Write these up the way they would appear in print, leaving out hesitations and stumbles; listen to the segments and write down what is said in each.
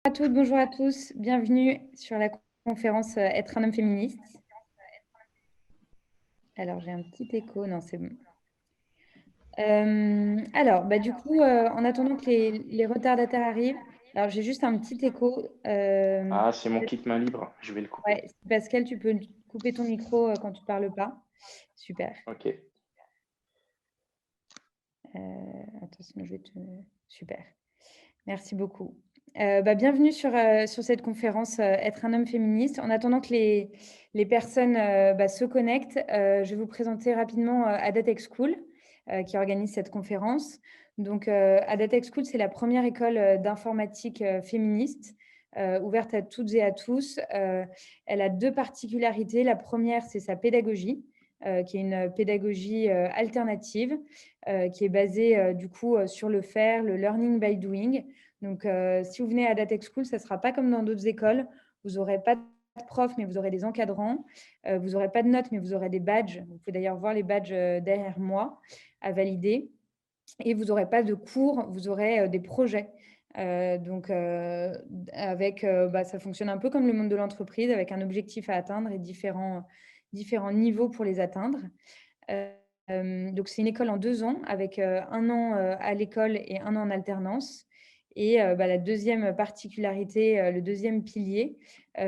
À toutes, bonjour à tous, bienvenue sur la conférence Être un homme féministe. Alors, j'ai un petit écho, non, c'est bon. Du coup, en attendant que les retardataires arrivent, alors j'ai juste un petit écho. Ah, c'est mon kit main libre, je vais le couper. Ouais, Pascal, tu peux couper ton micro quand tu ne parles pas. Super. Ok. Attends, sinon je vais te... Super. Merci beaucoup. Bienvenue sur cette conférence Être un homme féministe. En attendant que les personnes se connectent, je vais vous présenter rapidement Adatech School qui organise cette conférence. Donc, Adatech School, c'est la première école d'informatique féministe ouverte à toutes et à tous. Elle a deux particularités. La première, c'est sa pédagogie, qui est une pédagogie alternative, qui est basée du coup sur le faire, le learning by doing. Donc, si vous venez à Adatech School, ça ne sera pas comme dans d'autres écoles. Vous n'aurez pas de profs, mais vous aurez des encadrants. Vous n'aurez pas de notes, mais vous aurez des badges. Vous pouvez d'ailleurs voir les badges derrière moi à valider. Et vous n'aurez pas de cours, vous aurez des projets. Ça fonctionne un peu comme le monde de l'entreprise, avec un objectif à atteindre et différents niveaux pour les atteindre. Donc, c'est une école en 2 ans, avec un an à l'école et un an en alternance. Et la deuxième particularité, le deuxième pilier,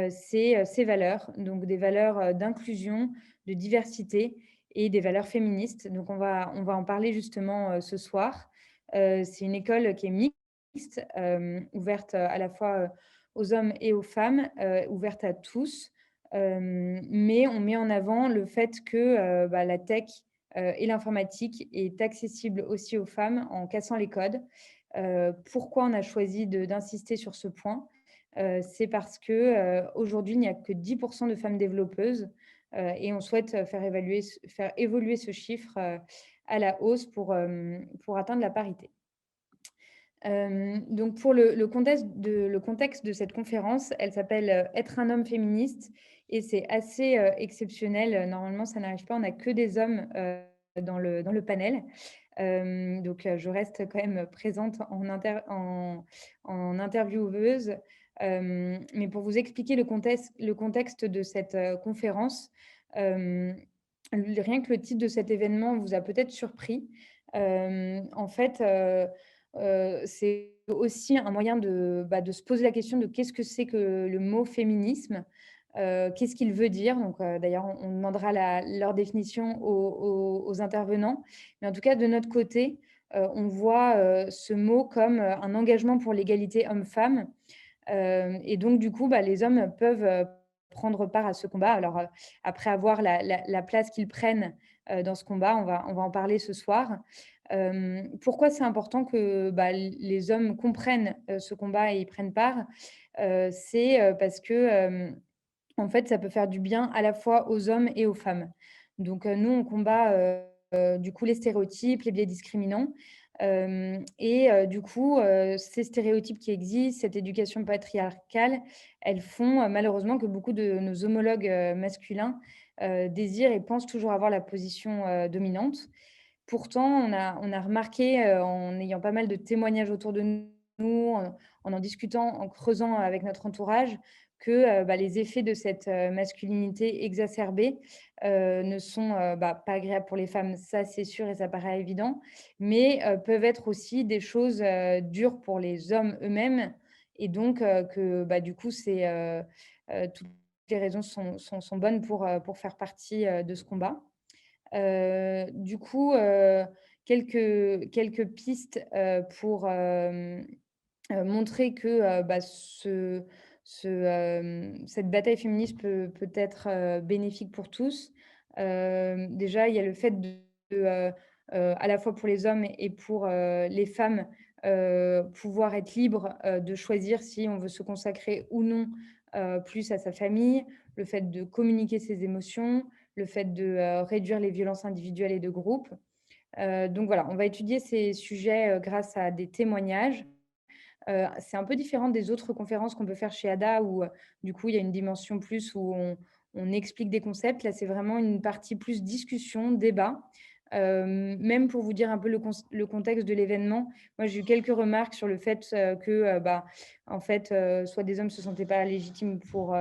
c'est ses valeurs, donc des valeurs d'inclusion, de diversité et des valeurs féministes. Donc, on va en parler justement ce soir. C'est une école qui est mixte, ouverte à la fois aux hommes et aux femmes, ouverte à tous. Mais on met en avant le fait que la tech et l'informatique est accessible aussi aux femmes en cassant les codes. Pourquoi on a choisi d'insister sur ce point? C'est parce qu'aujourd'hui, il n'y a que 10% de femmes développeuses et on souhaite faire évoluer ce chiffre à la hausse pour atteindre la parité. Donc pour le contexte de cette conférence, elle s'appelle Être un homme féministe et c'est assez exceptionnel. Normalement, ça n'arrive pas, on n'a que des hommes dans le panel. Je reste quand même présente en intervieweuse. Mais pour vous expliquer le contexte de cette conférence, rien que le titre de cet événement vous a peut-être surpris. En fait, c'est aussi un moyen de se poser la question de qu'est-ce que c'est que le mot féminisme, qu'est-ce qu'il veut dire. Donc, d'ailleurs, on demandera leur définition aux intervenants. Mais en tout cas, de notre côté, on voit ce mot comme un engagement pour l'égalité homme-femme. Et donc, du coup, les hommes peuvent prendre part à ce combat. Alors, après avoir la place qu'ils prennent dans ce combat, on va en parler ce soir. Pourquoi c'est important que les hommes comprennent ce combat et y prennent part? C'est parce que, en fait, ça peut faire du bien à la fois aux hommes et aux femmes. Donc, nous, on combat du coup les stéréotypes, les biais discriminants. Du coup, ces stéréotypes qui existent, cette éducation patriarcale, elles font malheureusement que beaucoup de nos homologues masculins désirent et pensent toujours avoir la position dominante. Pourtant, on a remarqué, en ayant pas mal de témoignages autour de nous, en discutant, en creusant avec notre entourage, que les effets de cette masculinité exacerbée ne sont pas agréables pour les femmes, ça c'est sûr et ça paraît évident, mais peuvent être aussi des choses dures pour les hommes eux-mêmes. Et donc, du coup, toutes les raisons sont bonnes pour faire partie de ce combat. Du coup, quelques pistes pour montrer que cette bataille féministe peut être bénéfique pour tous. Déjà, il y a le fait à la fois pour les hommes et pour les femmes, pouvoir être libre de choisir si on veut se consacrer ou non plus à sa famille, le fait de communiquer ses émotions, le fait de réduire les violences individuelles et de groupe. Donc voilà, on va étudier ces sujets grâce à des témoignages. C'est un peu différent des autres conférences qu'on peut faire chez ADA où, du coup, il y a une dimension plus où on explique des concepts. Là, c'est vraiment une partie plus discussion, débat. Même pour vous dire un peu le contexte de l'événement, moi, j'ai eu quelques remarques sur le fait que, en fait, soit des hommes ne se sentaient pas légitimes pour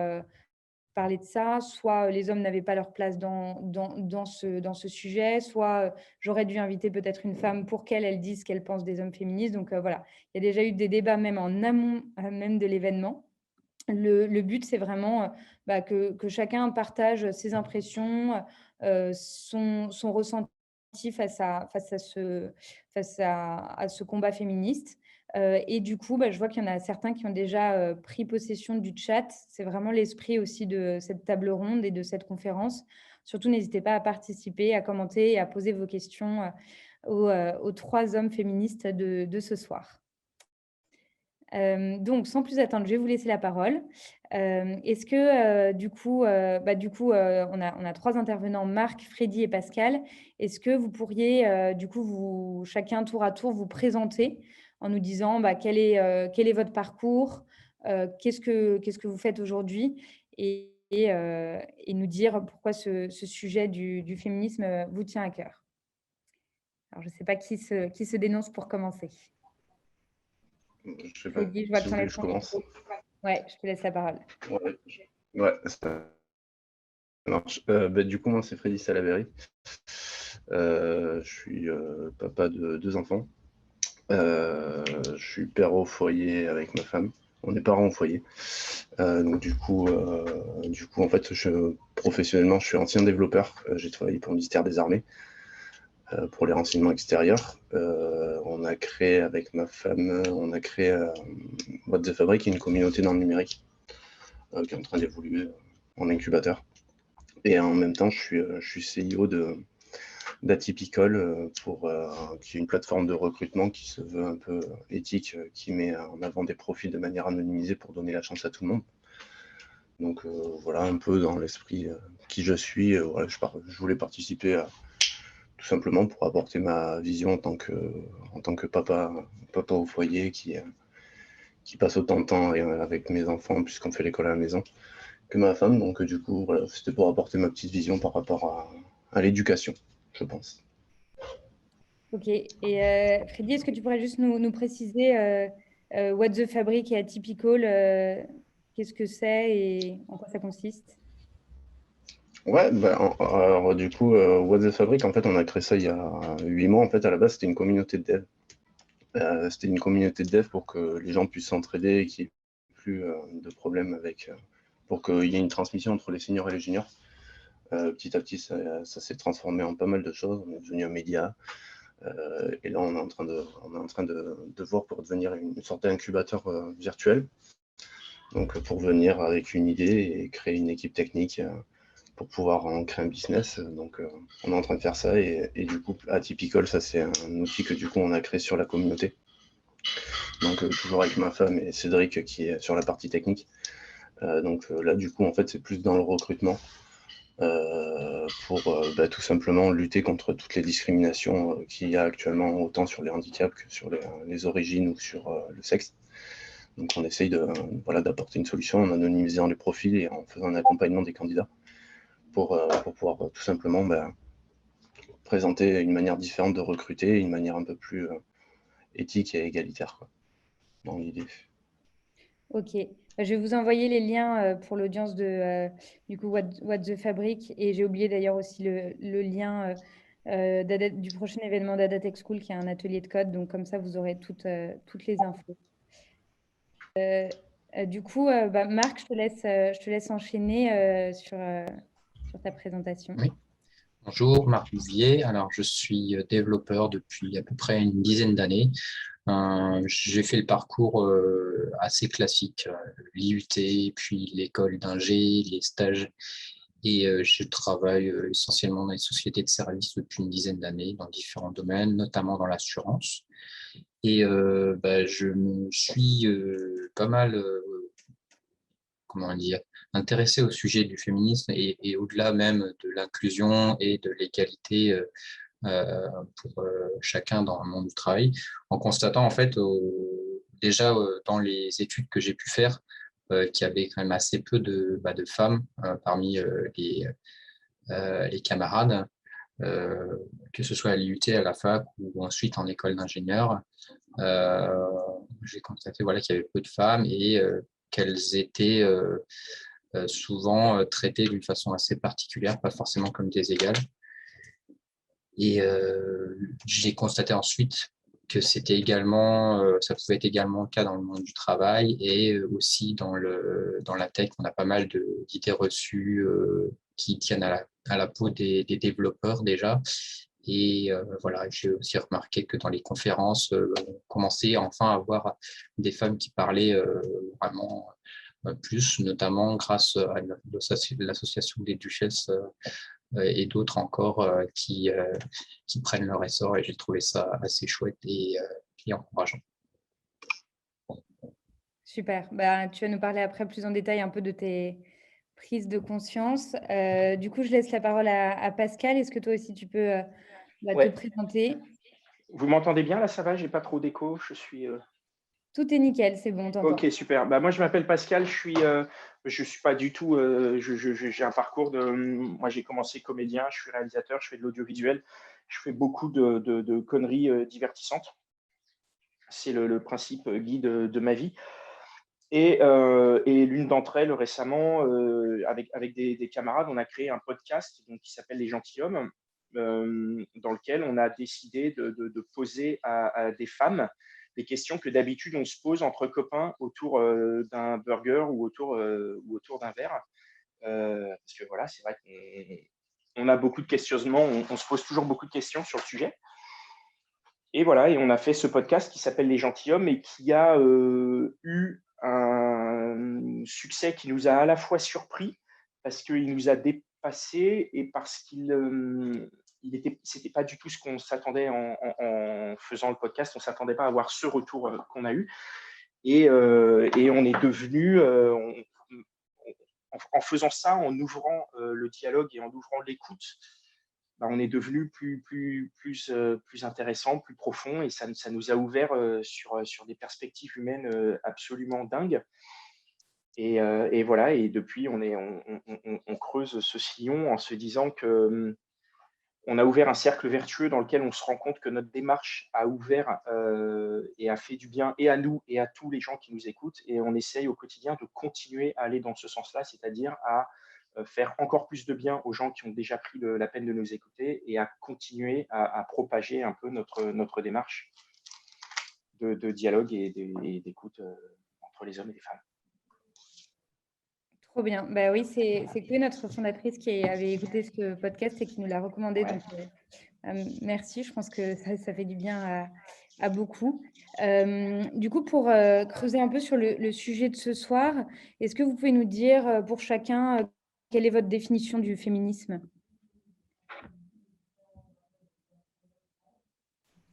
parler de ça, soit les hommes n'avaient pas leur place dans ce sujet, soit j'aurais dû inviter peut-être une femme pour qu'elle dise ce qu'elle pense des hommes féministes. Donc voilà, il y a déjà eu des débats même en amont même de l'événement. Le but, c'est vraiment que chacun partage ses impressions, son ressenti face à ce combat féministe. Et du coup, je vois qu'il y en a certains qui ont déjà pris possession du chat. C'est vraiment l'esprit aussi de cette table ronde et de cette conférence. Surtout, n'hésitez pas à participer, à commenter et à poser vos questions aux 3 hommes féministes de ce soir. Donc sans plus attendre, je vais vous laisser la parole. Est-ce que, du coup, on a 3 intervenants, Marc, Freddy et Pascal. Est-ce que vous pourriez, du coup, chacun tour à tour, vous présenter en nous disant, quel est votre parcours? Qu'est-ce que vous faites aujourd'hui? Et nous dire pourquoi ce sujet du féminisme, vous tient à cœur. Alors je ne sais pas qui se dénonce pour commencer. Je sais pas Freddy, je vois que si tu vous en voulez es que je commence. Ouais, je te laisse la parole. Ouais, ça marche. Du coup, moi, c'est Freddy Salaberry. Je suis papa de 2 enfants. Je suis père au foyer avec ma femme. On est parents au foyer. Donc du coup, en fait, professionnellement, je suis ancien développeur. J'ai travaillé pour le ministère des Armées pour les renseignements extérieurs. On a créé avec ma femme, What the Fabric, qui est une communauté dans le numérique qui est en train d'évoluer en incubateur. Et en même temps, je suis CIO d'Atypical, qui est une plateforme de recrutement qui se veut un peu éthique, qui met en avant des profils de manière anonymisée pour donner la chance à tout le monde. Donc voilà, un peu dans l'esprit qui je suis. Voilà, je voulais participer tout simplement pour apporter ma vision en tant que papa au foyer qui passe autant de temps avec mes enfants puisqu'on fait l'école à la maison que ma femme. Donc du coup, voilà, c'était pour apporter ma petite vision par rapport à l'éducation, je pense. Ok. Et Freddy, est-ce que tu pourrais juste nous préciser What the Fabric et Atypical, qu'est-ce que c'est et en quoi ça consiste? Ouais, alors du coup, What the Fabric, en fait, on a créé ça il y a 8 mois. En fait, à la base, c'était une communauté de dev. C'était une communauté de dev pour que les gens puissent s'entraider et qu'il n'y ait plus de problème pour qu'il y ait une transmission entre les seniors et les juniors. Petit à petit, ça s'est transformé en pas mal de choses. On est devenu un média. Et là, on est en train de voir pour devenir une sorte d'incubateur virtuel. Donc, pour venir avec une idée et créer une équipe technique pour pouvoir en créer un business. Donc, on est en train de faire ça. Et du coup, Atypical, ça, c'est un outil que du coup, on a créé sur la communauté. Donc, toujours avec ma femme et Cédric qui est sur la partie technique. Donc là, du coup, en fait, c'est plus dans le recrutement. Pour tout simplement lutter contre toutes les discriminations qu'il y a actuellement, autant sur les handicaps que sur les origines ou sur le sexe. Donc on essaye d'apporter une solution en anonymisant les profils et en faisant un accompagnement des candidats pour pouvoir tout simplement présenter une manière différente de recruter, une manière un peu plus éthique et égalitaire, quoi, dans l'idée. Ok. Je vais vous envoyer les liens pour l'audience du coup What the Fabric, et j'ai oublié d'ailleurs aussi le lien du prochain événement d'Ada Tech School qui est un atelier de code. Donc comme ça, vous aurez toutes les infos. Du coup, Marc, je te laisse enchaîner sur ta présentation. Oui. Bonjour, Marc Bouvier. Alors, je suis développeur depuis à peu près une dizaine d'années. J'ai fait le parcours assez classique, l'IUT, puis l'école d'ingé, les stages. Et je travaille essentiellement dans les sociétés de services depuis une dizaine d'années, dans différents domaines, notamment dans l'assurance. Et je me suis pas mal, comment dire, intéressé au sujet du féminisme et au-delà même de l'inclusion et de l'égalité pour chacun dans le monde du travail, en constatant en fait déjà dans les études que j'ai pu faire qu'il y avait quand même assez peu de femmes parmi les camarades. que ce soit à l'IUT, à la fac ou ensuite en école d'ingénieur. J'ai constaté voilà, qu'il y avait peu de femmes et qu'elles étaient souvent traitées d'une façon assez particulière, pas forcément comme des égales. Et j'ai constaté ensuite que c'était également, ça pouvait être également le cas dans le monde du travail et aussi dans la tech. On a pas mal d'idées reçues qui tiennent à la peau des développeurs déjà. Et voilà, j'ai aussi remarqué que dans les conférences, on commençait enfin à avoir des femmes qui parlaient vraiment plus, notamment grâce à l'association des Duchesses et d'autres encore qui prennent leur essor. Et j'ai trouvé ça assez chouette et encourageant. Super. Bah, tu vas nous parler après plus en détail un peu de tes prises de conscience. Du coup, je laisse la parole à Pascal. Est-ce que toi aussi, tu peux te Ouais. présenter? Vous m'entendez bien là, ça va? J'ai pas trop d'écho. Je suis. Tout est nickel, c'est bon, on t'entend. Ok, super. Bah, moi, je m'appelle Pascal. Je suis pas du tout. J'ai un parcours de. Moi, j'ai commencé comédien. Je suis réalisateur. Je fais de l'audiovisuel. Je fais beaucoup de conneries divertissantes. C'est le principe guide de ma vie. Et l'une d'entre elles, récemment, avec des camarades, on a créé un podcast donc, qui s'appelle Les Gentilshommes, dans lequel on a décidé de poser à des femmes des questions que d'habitude on se pose entre copains autour d'un burger ou autour d'un verre. Parce que voilà, c'est vrai qu'on a beaucoup de questionnements, on se pose toujours beaucoup de questions sur le sujet. Et voilà, et on a fait ce podcast qui s'appelle Les Gentilshommes et qui a eu un succès qui nous a à la fois surpris parce qu'il nous a dépassé et parce c'était pas du tout ce qu'on s'attendait en faisant le podcast. On s'attendait pas à avoir ce retour qu'on a eu. Et on est devenu, en faisant ça, en ouvrant le dialogue et en ouvrant l'écoute, on est devenu plus intéressant, plus profond, et ça nous a ouvert sur des perspectives humaines absolument dingues. Et voilà, et depuis, on creuse ce sillon en se disant que on a ouvert un cercle vertueux dans lequel on se rend compte que notre démarche a ouvert et a fait du bien et à nous et à tous les gens qui nous écoutent. Et on essaye au quotidien de continuer à aller dans ce sens-là, c'est-à-dire à faire encore plus de bien aux gens qui ont déjà pris la peine de nous écouter et à continuer à propager un peu notre démarche de dialogue et d'écoute entre les hommes et les femmes. Trop bien. Bah oui, c'est Chloé, notre fondatrice, qui avait écouté ce podcast et qui nous l'a recommandé. Ouais. Donc, merci. Je pense que ça fait du bien à beaucoup. Du coup, pour creuser un peu sur le sujet de ce soir, est-ce que vous pouvez nous dire pour chacun quelle est votre définition du féminisme?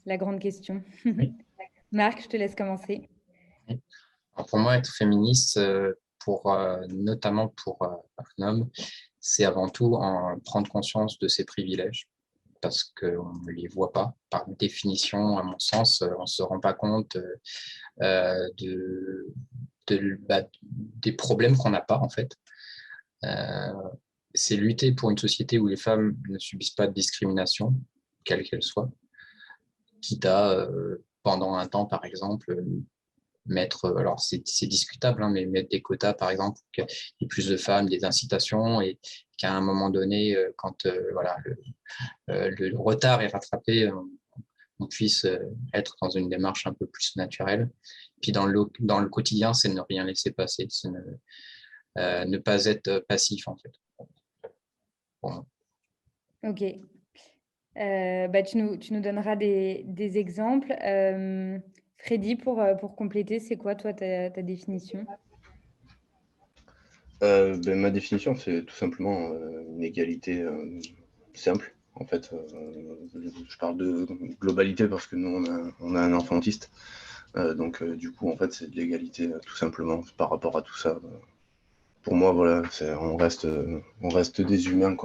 La grande question. Oui. Marc, je te laisse commencer. Alors pour moi, être féministe, notamment pour un homme, c'est avant tout prendre conscience de ses privilèges, parce qu'on ne les voit pas. Par définition, à mon sens, on ne se rend pas compte des problèmes qu'on n'a pas, en fait. C'est lutter pour une société où les femmes ne subissent pas de discrimination, quelle qu'elle soit, quitte à, pendant un temps, par exemple, alors c'est discutable, hein, mais mettre des quotas, par exemple, pour qu'il y ait plus de femmes, des incitations, et qu'à un moment donné, quand voilà, le retard est rattrapé, on puisse être dans une démarche un peu plus naturelle. Puis dans le quotidien, c'est ne rien laisser passer, c'est ne pas être passif, en fait. Bon. Ok. Tu nous donneras des exemples. Freddy, pour compléter, c'est quoi, toi, ta définition? Ma définition, c'est tout simplement une égalité simple. En fait, je parle de globalité parce que nous, on a un enfant autiste. Donc, du coup, en fait, c'est de l'égalité tout simplement par rapport à tout ça. Pour moi, voilà, on reste des humains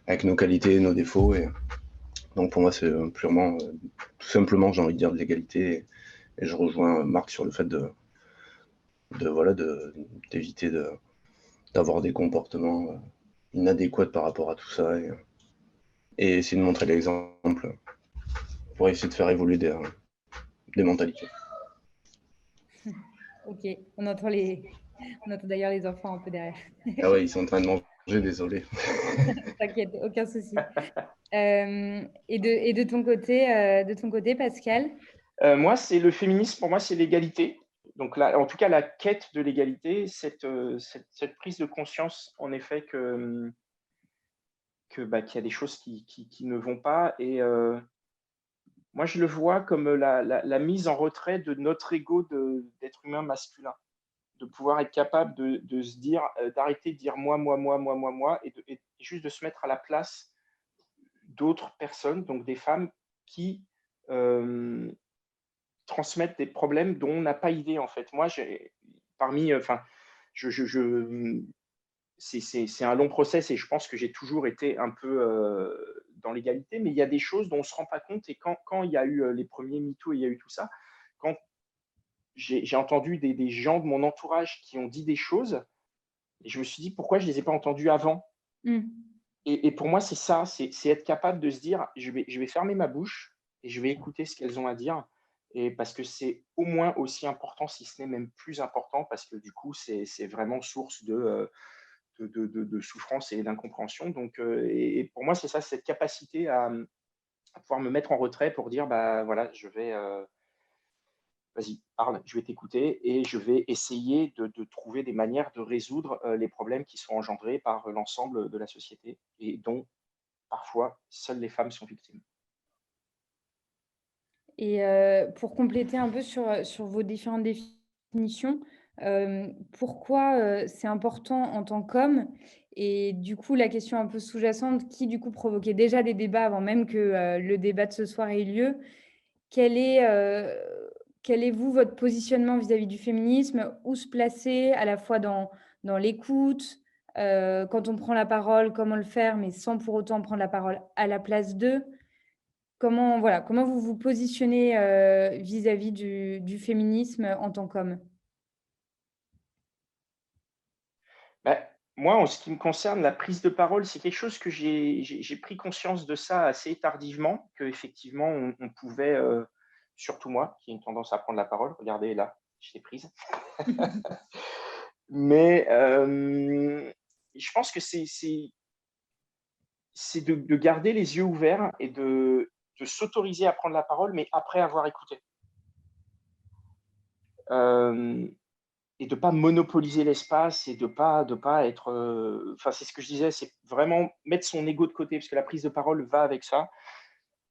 avec nos qualités, nos défauts. Et donc, pour moi, c'est purement, tout simplement, j'ai envie de dire de l'égalité. Et je rejoins Marc sur le fait d'éviter d'avoir des comportements inadéquats par rapport à tout ça. et essayer de montrer l'exemple pour essayer de faire évoluer des mentalités. Ok, on entend d'ailleurs les enfants un peu derrière. Ah ouais, ils sont en train de manger, désolé. T'inquiète, aucun souci. Et de ton côté, Pascal? Moi, c'est le féminisme, pour moi, c'est l'égalité. Donc là, en tout cas, la quête de l'égalité, cette prise de conscience, en effet, qu'il y a des choses qui ne vont pas. Et moi, je le vois comme la mise en retrait de notre ego d'être humain masculin, de pouvoir être capable de se dire, d'arrêter de dire moi, et juste de se mettre à la place d'autres personnes, donc des femmes qui transmettent des problèmes dont on n'a pas idée, en fait. Moi, c'est un long process et je pense que j'ai toujours été un peu dans l'égalité, mais il y a des choses dont on ne se rend pas compte. Et quand il y a eu les premiers MeToo et il y a eu tout ça, quand j'ai entendu des gens de mon entourage qui ont dit des choses, et je me suis dit pourquoi je ne les ai pas entendues avant. Et pour moi, c'est ça, c'est être capable de se dire je vais fermer ma bouche et je vais écouter ce qu'elles ont à dire. Et parce que c'est au moins aussi important, si ce n'est même plus important, parce que du coup, c'est vraiment source de souffrance et d'incompréhension. Donc, et pour moi, c'est ça, cette capacité à pouvoir me mettre en retrait pour dire, bah voilà, vas-y, parle, je vais t'écouter et je vais essayer de trouver des manières de résoudre les problèmes qui sont engendrés par l'ensemble de la société et dont parfois seules les femmes sont victimes. Et pour compléter un peu sur vos différentes définitions, pourquoi c'est important en tant qu'homme? Et du coup, la question un peu sous-jacente qui du coup provoquait déjà des débats avant même que le débat de ce soir ait lieu, quel est vous, votre positionnement vis-à-vis du féminisme? Où se placer à la fois dans l'écoute, quand on prend la parole, comment le faire, mais sans pour autant prendre la parole à la place d'eux? Comment vous vous positionnez vis-à-vis du féminisme en tant qu'homme? Bah, moi, en ce qui me concerne, la prise de parole, c'est quelque chose que j'ai pris conscience de ça assez tardivement, qu'effectivement, on pouvait, surtout moi, qui ai une tendance à prendre la parole, regardez là, je l'ai prise. Mais je pense que c'est de garder les yeux ouverts et de s'autoriser à prendre la parole, mais après avoir écouté. Et de ne pas monopoliser l'espace et de pas être. Enfin, c'est ce que je disais, c'est vraiment mettre son ego de côté, parce que la prise de parole va avec ça.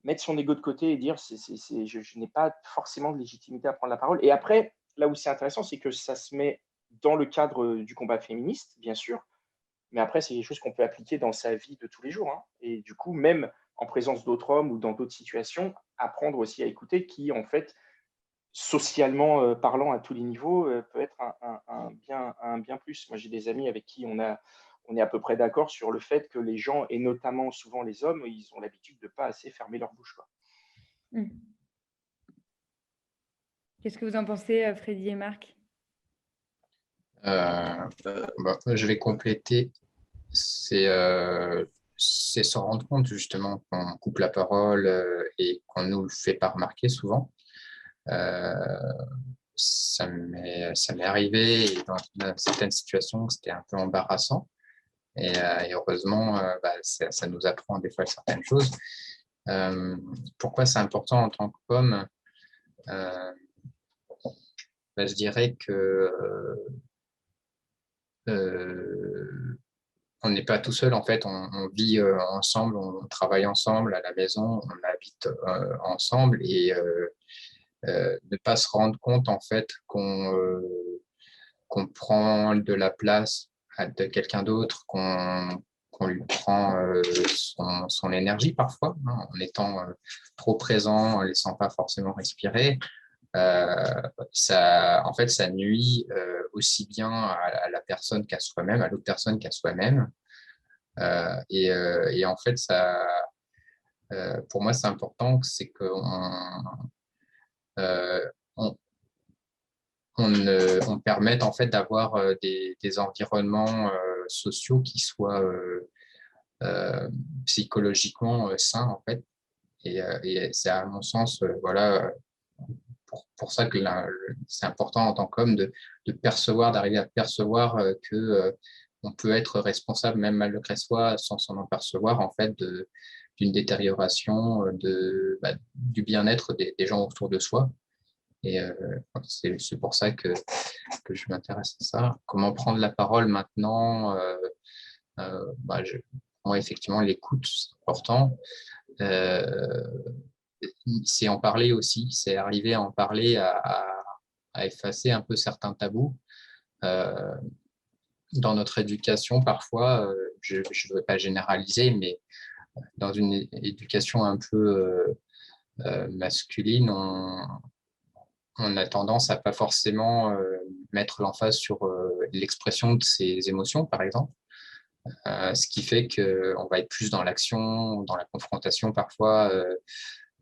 Mettre son ego de côté et dire je n'ai pas forcément de légitimité à prendre la parole. Et après, là où c'est intéressant, c'est que ça se met dans le cadre du combat féministe, bien sûr, mais après, c'est des choses qu'on peut appliquer dans sa vie de tous les jours, hein. Et du coup, même en présence d'autres hommes ou dans d'autres situations, apprendre aussi à écouter qui, en fait, socialement parlant à tous les niveaux, peut être un bien plus. Moi, j'ai des amis avec qui on est à peu près d'accord sur le fait que les gens, et notamment souvent les hommes, ils ont l'habitude de pas assez fermer leur bouche, quoi. Mmh. Qu'est-ce que vous en pensez, Freddy et Marc? Je vais compléter. C'est se rendre compte justement qu'on coupe la parole et qu'on nous le fait pas remarquer souvent. Ça m'est arrivé et dans certaines situations, c'était un peu embarrassant. Et heureusement, ça nous apprend des fois certaines choses. Pourquoi c'est important en tant qu'homme? Je dirais que on n'est pas tout seul, en fait, on vit ensemble, on travaille ensemble à la maison, on habite ensemble et ne pas se rendre compte, en fait, qu'on prend de la place de quelqu'un d'autre, qu'on lui prend son énergie parfois, hein, en étant trop présent, en ne laissant pas forcément respirer. En fait, ça nuit aussi bien à la personne qu'à soi-même, à l'autre personne qu'à soi-même. Et en fait, pour moi, c'est important, c'est qu'on on permette en fait d'avoir des environnements sociaux qui soient psychologiquement sain, en fait. Et c'est à mon sens, voilà, pour ça que c'est important en tant qu'homme de percevoir, d'arriver à percevoir que on peut être responsable, même malgré soi, sans s'en apercevoir, en fait, d'une détérioration du bien-être des gens autour de soi. Et c'est pour ça que je m'intéresse à ça. Comment prendre la parole maintenant moi, effectivement, l'écoute, c'est important. Euh, c'est en parler aussi, c'est arriver à en parler, à effacer un peu certains tabous. Euh, dans notre éducation, parfois, je ne veux pas généraliser, mais dans une éducation un peu masculine, on a tendance à pas forcément mettre l'emphase sur l'expression de ses émotions, par exemple. Ce qui fait qu'on va être plus dans l'action, dans la confrontation parfois.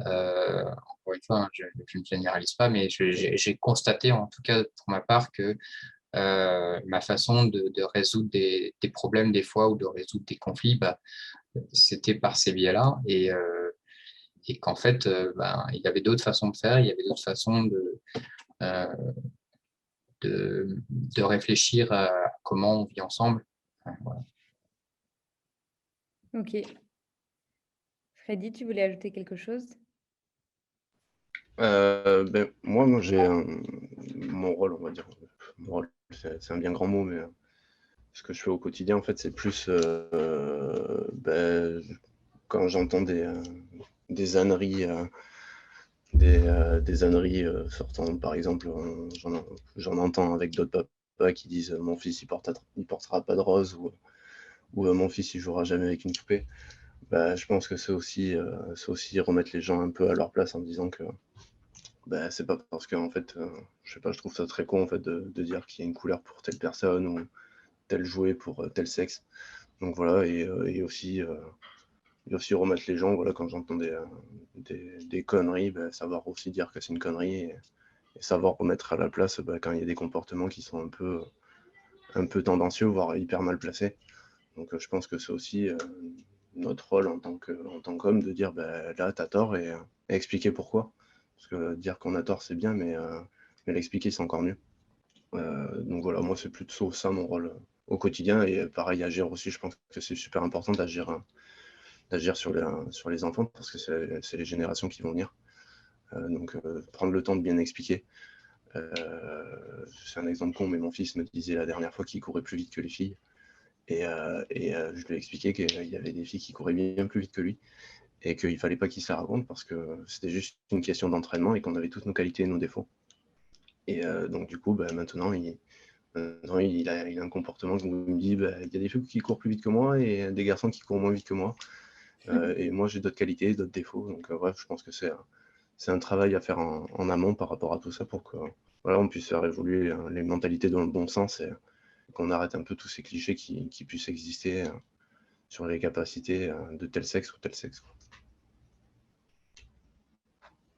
Encore une fois, hein, je ne généralise pas, mais j'ai constaté, en tout cas pour ma part, que ma façon de résoudre des problèmes des fois ou de résoudre des conflits, c'était par ces biais-là. Et qu'en fait, il y avait d'autres façons de faire, il y avait d'autres façons euh, de réfléchir à comment on vit ensemble. Voilà. Ok. Freddy, tu voulais ajouter quelque chose? Moi j'ai mon rôle, on va dire. Mon rôle, c'est un bien grand mot, mais ce que je fais au quotidien, en fait, c'est plus quand j'entends des âneries, des âneries sortant, par exemple, j'en entends avec d'autres papas qui disent mon fils il portera pas de rose ou mon fils il jouera jamais avec une poupée. Je pense que c'est aussi remettre les gens un peu à leur place en disant que c'est pas parce que en fait, je sais pas, je trouve ça très con en fait de dire qu'il y a une couleur pour telle personne ou tel jouet pour tel sexe. Donc voilà, et aussi remettre les gens, voilà, quand j'entends des conneries, savoir aussi dire que c'est une connerie et savoir remettre à la place quand il y a des comportements qui sont un peu tendancieux, voire hyper mal placés. Donc je pense que c'est aussi notre rôle en tant qu'homme de dire là t'as tort et expliquer pourquoi. Parce que dire qu'on a tort c'est bien, mais l'expliquer c'est encore mieux. Donc voilà, moi c'est plutôt ça mon rôle au quotidien. Et pareil, agir aussi, je pense que c'est super important d'agir sur les enfants parce que c'est les générations qui vont venir. Donc prendre le temps de bien expliquer. C'est un exemple con, mais mon fils me disait la dernière fois qu'il courait plus vite que les filles. Et je lui ai expliqué qu'il y avait des filles qui couraient bien plus vite que lui et qu'il ne fallait pas qu'il se la raconte parce que c'était juste une question d'entraînement et qu'on avait toutes nos qualités et nos défauts. Et donc du coup, maintenant, il a un comportement où il me dit il y a des filles qui courent plus vite que moi et des garçons qui courent moins vite que moi. Et moi, j'ai d'autres qualités, d'autres défauts. Donc bref, je pense que c'est un travail à faire en amont par rapport à tout ça pour que voilà, on puisse faire évoluer les mentalités dans le bon sens et qu'on arrête un peu tous ces clichés qui puissent exister sur les capacités de tel sexe ou tel sexe.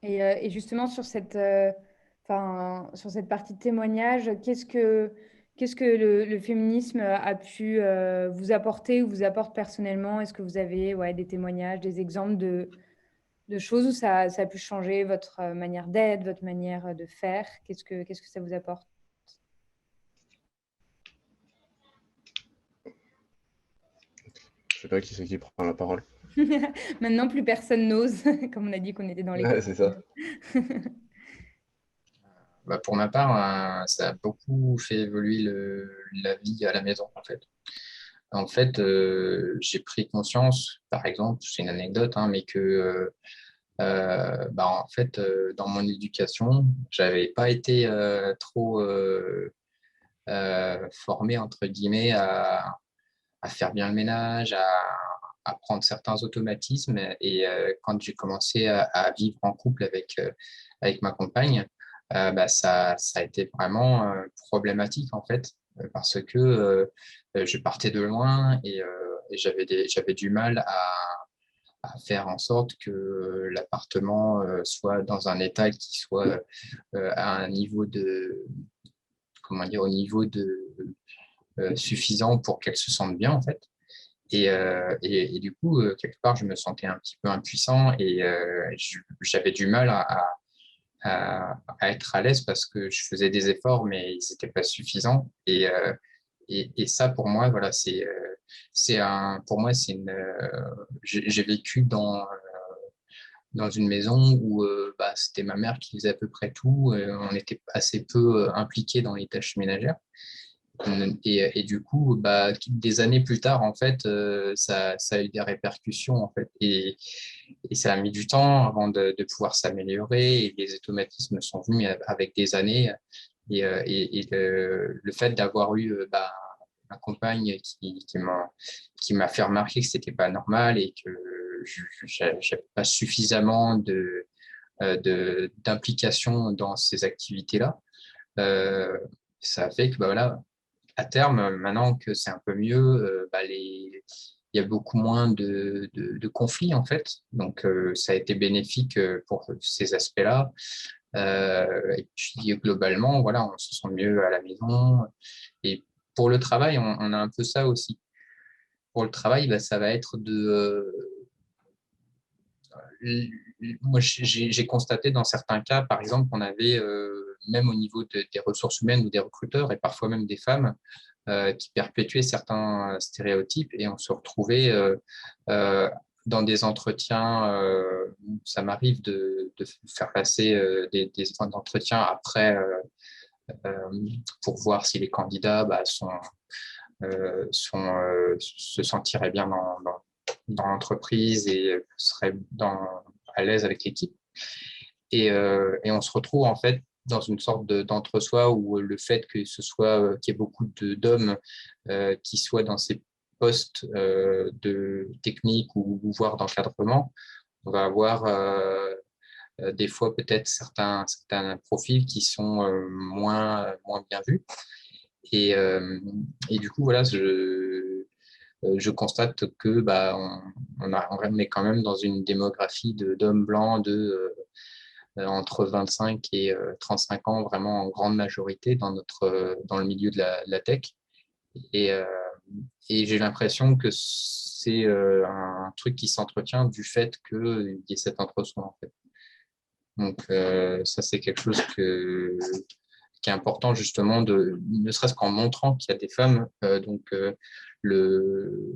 Et justement, sur sur cette partie de témoignage, qu'est-ce que le féminisme a pu vous apporter ou vous apporte personnellement? Est-ce que vous avez des témoignages, des exemples de choses où ça a pu changer votre manière d'être, votre manière de faire? Qu'est-ce que ça vous apporte? Je sais pas qui c'est qui prend la parole. Maintenant, plus personne n'ose, comme on a dit qu'on était dans les Ouais, c'est ça. Pour ma part, ça a beaucoup fait évoluer la vie à la maison, en fait. En fait, j'ai pris conscience, par exemple, c'est une anecdote, hein, mais que en fait, dans mon éducation, j'avais pas été trop formé, entre guillemets, à faire bien le ménage, à prendre certains automatismes. Et quand j'ai commencé à vivre en couple avec ma compagne, ça a été vraiment problématique, en fait, parce que je partais de loin et j'avais du mal à faire en sorte que l'appartement soit dans un état qui soit à un niveau au niveau suffisant pour qu'elle se sente bien, en fait. Et du coup, quelque part, je me sentais un petit peu impuissant et j'avais du mal à être à l'aise parce que je faisais des efforts, mais ils n'étaient pas suffisants. Et ça, pour moi, voilà, pour moi, j'ai vécu dans une maison où c'était ma mère qui faisait à peu près tout. On était assez peu impliqués dans les tâches ménagères. Et du coup, des années plus tard, en fait, ça a eu des répercussions, en fait. Et ça a mis du temps avant de pouvoir s'améliorer. Et les automatismes sont venus avec des années. Et le fait d'avoir eu ma compagne qui m'a fait remarquer que c'était pas normal et que je n'avais pas suffisamment d'implication dans ces activités-là, ça a fait que voilà, à terme, maintenant que c'est un peu mieux, il y a beaucoup moins de conflits en fait. Donc, ça a été bénéfique pour ces aspects-là. Et puis, globalement, voilà, on se sent mieux à la maison. Et pour le travail, on a un peu ça aussi. Pour le travail, ça va être moi, j'ai constaté dans certains cas, par exemple, qu'on avait, même au niveau des ressources humaines ou des recruteurs, et parfois même des femmes, qui perpétuaient certains stéréotypes, et on se retrouvait dans des entretiens. Ça m'arrive de faire passer des entretiens après pour voir si les candidats se sentiraient bien dans l'entreprise et seraient à l'aise avec l'équipe. Et on se retrouve en fait dans une sorte d'entre-soi où le fait que qu'il y ait beaucoup d'hommes qui soient dans ces postes de technique ou voire d'encadrement, on va avoir des fois peut-être certains profils qui sont moins bien vus. Et du coup, voilà, je constate que on est quand même dans une démographie d'hommes blancs entre 25 et 35 ans, vraiment en grande majorité dans le milieu de la tech. Et, euh, et j'ai l'impression que c'est un truc qui s'entretient du fait qu'il y ait cet entre-soi, en fait. Donc, ça, c'est quelque chose qui est important, justement, ne serait-ce qu'en montrant qu'il y a des femmes. Le,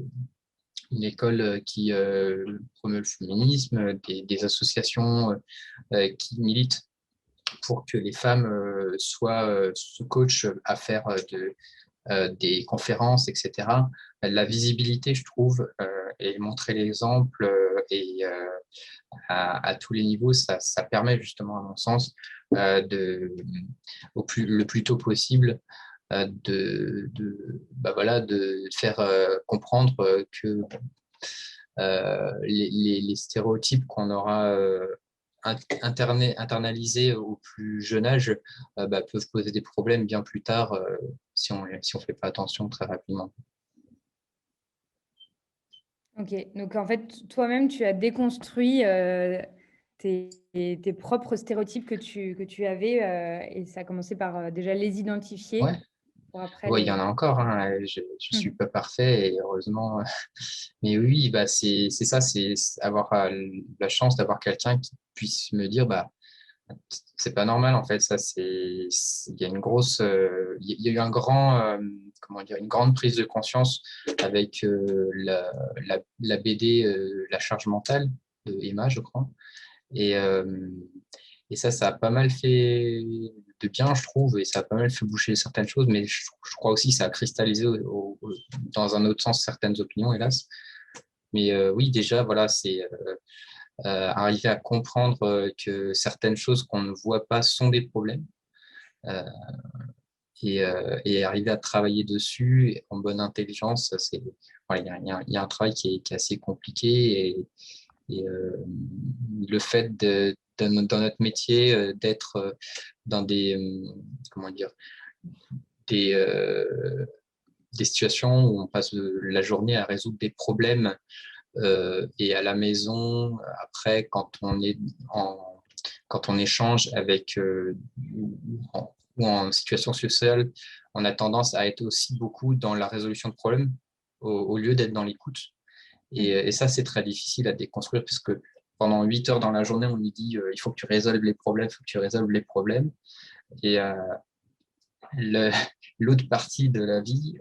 une école qui promeut le féminisme, des associations qui militent pour que les femmes se coachent à faire des conférences, etc. La visibilité, je trouve, et montrer l'exemple à tous les niveaux, ça permet justement, à mon sens, le plus tôt possible de faire comprendre que les stéréotypes qu'on aura internalisés au plus jeune âge peuvent poser des problèmes bien plus tard si on fait pas attention très rapidement. Ok, donc en fait, toi-même, tu as déconstruit tes propres stéréotypes que tu avais et ça a commencé par déjà les identifier Ouais. pour après Ouais, il y en a encore, hein. Je suis pas parfait et heureusement. Mais oui, c'est ça, c'est avoir la chance d'avoir quelqu'un qui puisse me dire, c'est pas normal en fait. Ça, il y a une grosse, il y a eu un grand, comment dire, une grande prise de conscience avec la BD, La charge mentale de Emma, je crois. Et, euh, et ça a pas mal fait de bien, je trouve, et ça a pas mal fait boucher certaines choses, mais je crois aussi que ça a cristallisé dans un autre sens certaines opinions, hélas. Mais oui, déjà, voilà, c'est arriver à comprendre que certaines choses qu'on ne voit pas sont des problèmes euh, et arriver à travailler dessus en bonne intelligence, voilà, il y a un travail qui est assez compliqué et le fait dans notre métier d'être dans comment dire, des, euh, des situations où on passe la journée à résoudre des problèmes et à la maison, après, quand on échange avec ou en situation sociale, on a tendance à être aussi beaucoup dans la résolution de problèmes au lieu d'être dans l'écoute. Et ça, c'est très difficile à déconstruire parce que pendant 8 heures dans la journée, on lui dit il faut que tu résolves les problèmes, il faut que tu résolves les problèmes. Et l'autre partie de la vie,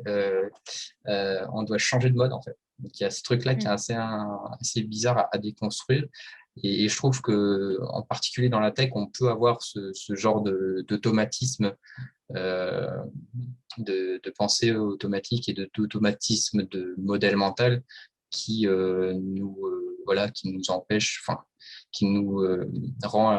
on doit changer de mode en fait. Donc il y a ce truc-là qui est assez bizarre à déconstruire. Et je trouve qu'en particulier dans la tech, on peut avoir ce genre d'automatisme, de pensée automatique et d'automatisme de modèle mental qui qui nous empêche, enfin, qui nous rend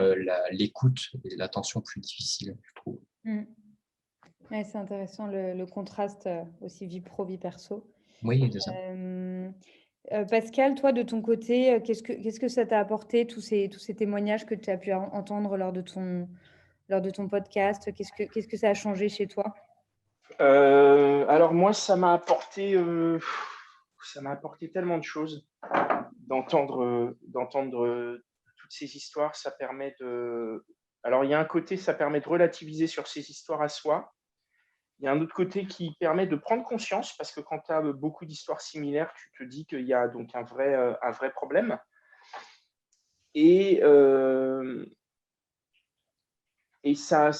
l'écoute et l'attention plus difficile, je trouve. Ouais, c'est intéressant le contraste aussi vie pro, vie perso. Oui, c'est ça. Pascal, toi, de ton côté, qu'est-ce que ça t'a apporté, tous ces témoignages que tu as pu entendre lors de ton podcast? Qu'est-ce que ça a changé chez toi? Alors moi, ça m'a apporté tellement de choses d'entendre toutes ces histoires. Ça permet de. Alors il y a un côté, ça permet de relativiser sur ces histoires à soi. Il y a un autre côté qui permet de prendre conscience, parce que quand tu as beaucoup d'histoires similaires, tu te dis qu'il y a donc un vrai problème. Et ça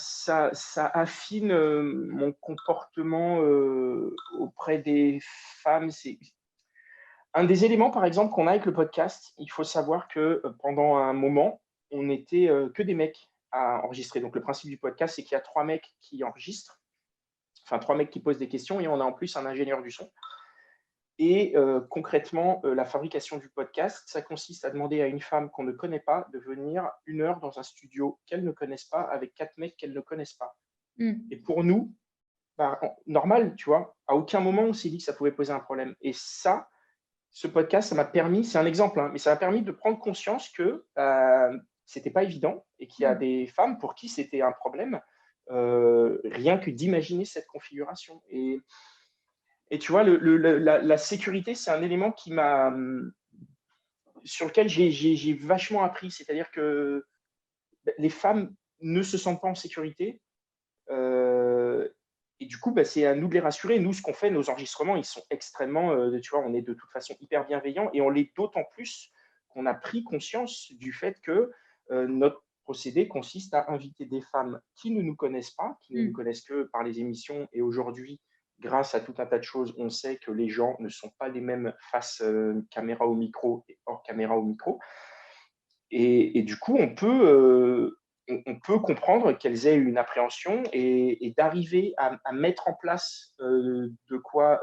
affine mon comportement auprès des femmes. C'est un des éléments, par exemple, qu'on a avec le podcast. Il faut savoir que pendant un moment, on n'était que des mecs à enregistrer. Donc le principe du podcast, c'est qu'il y a 3 mecs qui enregistrent, enfin 3 mecs qui posent des questions, et on a en plus un ingénieur du son. Et concrètement, la fabrication du podcast, ça consiste à demander à une femme qu'on ne connaît pas de venir 1 heure dans un studio qu'elle ne connaisse pas avec 4 mecs qu'elle ne connaisse pas. Et pour nous, normal, tu vois, à aucun moment on s'est dit que ça pouvait poser un problème. Et ça, ce podcast, ça m'a permis, c'est un exemple, hein, mais ça m'a permis de prendre conscience que c'était pas évident et qu'il y a des femmes pour qui c'était un problème, rien que d'imaginer cette configuration. Et tu vois, la sécurité, c'est un élément sur lequel j'ai vachement appris. C'est-à-dire que les femmes ne se sentent pas en sécurité. Et du coup, c'est à nous de les rassurer. Nous, ce qu'on fait, nos enregistrements, ils sont extrêmement, tu vois, on est de toute façon hyper bienveillants, et on l'est d'autant plus qu'on a pris conscience du fait que notre procédé consiste à inviter des femmes qui ne nous connaissent pas, qui ne nous connaissent que par les émissions. Et aujourd'hui, grâce à tout un tas de choses, on sait que les gens ne sont pas les mêmes face caméra au micro et hors caméra au micro. Et du coup, on peut comprendre qu'elles aient une appréhension, et d'arriver à mettre en place de quoi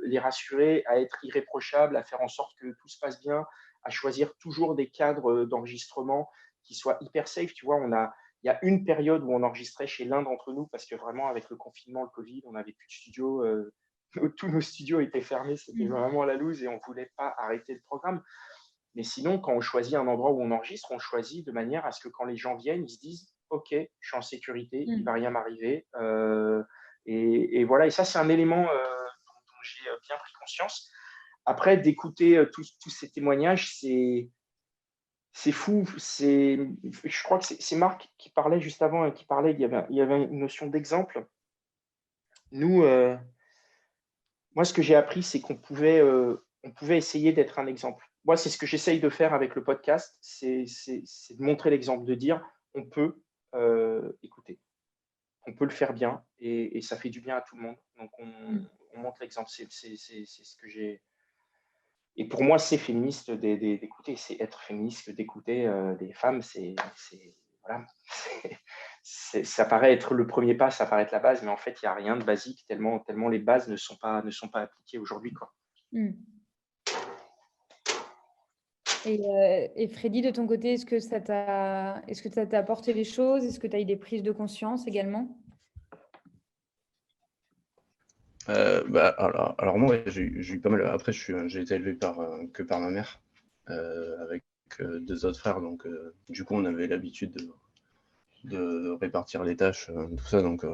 les rassurer, à être irréprochable, à faire en sorte que tout se passe bien, à choisir toujours des cadres d'enregistrement qui soient hyper safe. Tu vois, il y a une période où on enregistrait chez l'un d'entre nous, parce que vraiment, avec le confinement, le Covid, on n'avait plus de studio. Tous nos studios étaient fermés, c'était vraiment la loose, et on ne voulait pas arrêter le programme. Mais sinon, quand on choisit un endroit où on enregistre, on choisit de manière à ce que quand les gens viennent, ils se disent « Ok, je suis en sécurité, il ne va rien m'arriver. » Et voilà, et ça, c'est un élément dont j'ai bien pris conscience. Après, d'écouter tous ces témoignages, c'est fou. Je crois que c'est Marc qui parlait juste avant, il y avait une notion d'exemple. Nous, moi, ce que j'ai appris, c'est qu'on pouvait essayer d'être un exemple. Moi, c'est ce que j'essaye de faire avec le podcast, c'est de montrer l'exemple, de dire on peut écouter, on peut le faire bien, et ça fait du bien à tout le monde. Donc, on montre l'exemple. C'est ce que j'ai. Et pour moi, c'est féministe d'écouter, c'est être féministe d'écouter des femmes. Voilà. Ça paraît être le premier pas, ça paraît être la base, mais en fait, il n'y a rien de basique, tellement les bases ne sont pas appliquées aujourd'hui, quoi. Et Freddy, de ton côté, est-ce que ça t'a apporté des choses? Est-ce que tu as eu des prises de conscience également? Alors moi, j'ai eu pas mal. Après, j'ai été élevé que par ma mère, avec 2 autres frères. Donc, du coup, on avait l'habitude de répartir les tâches, tout ça. Donc,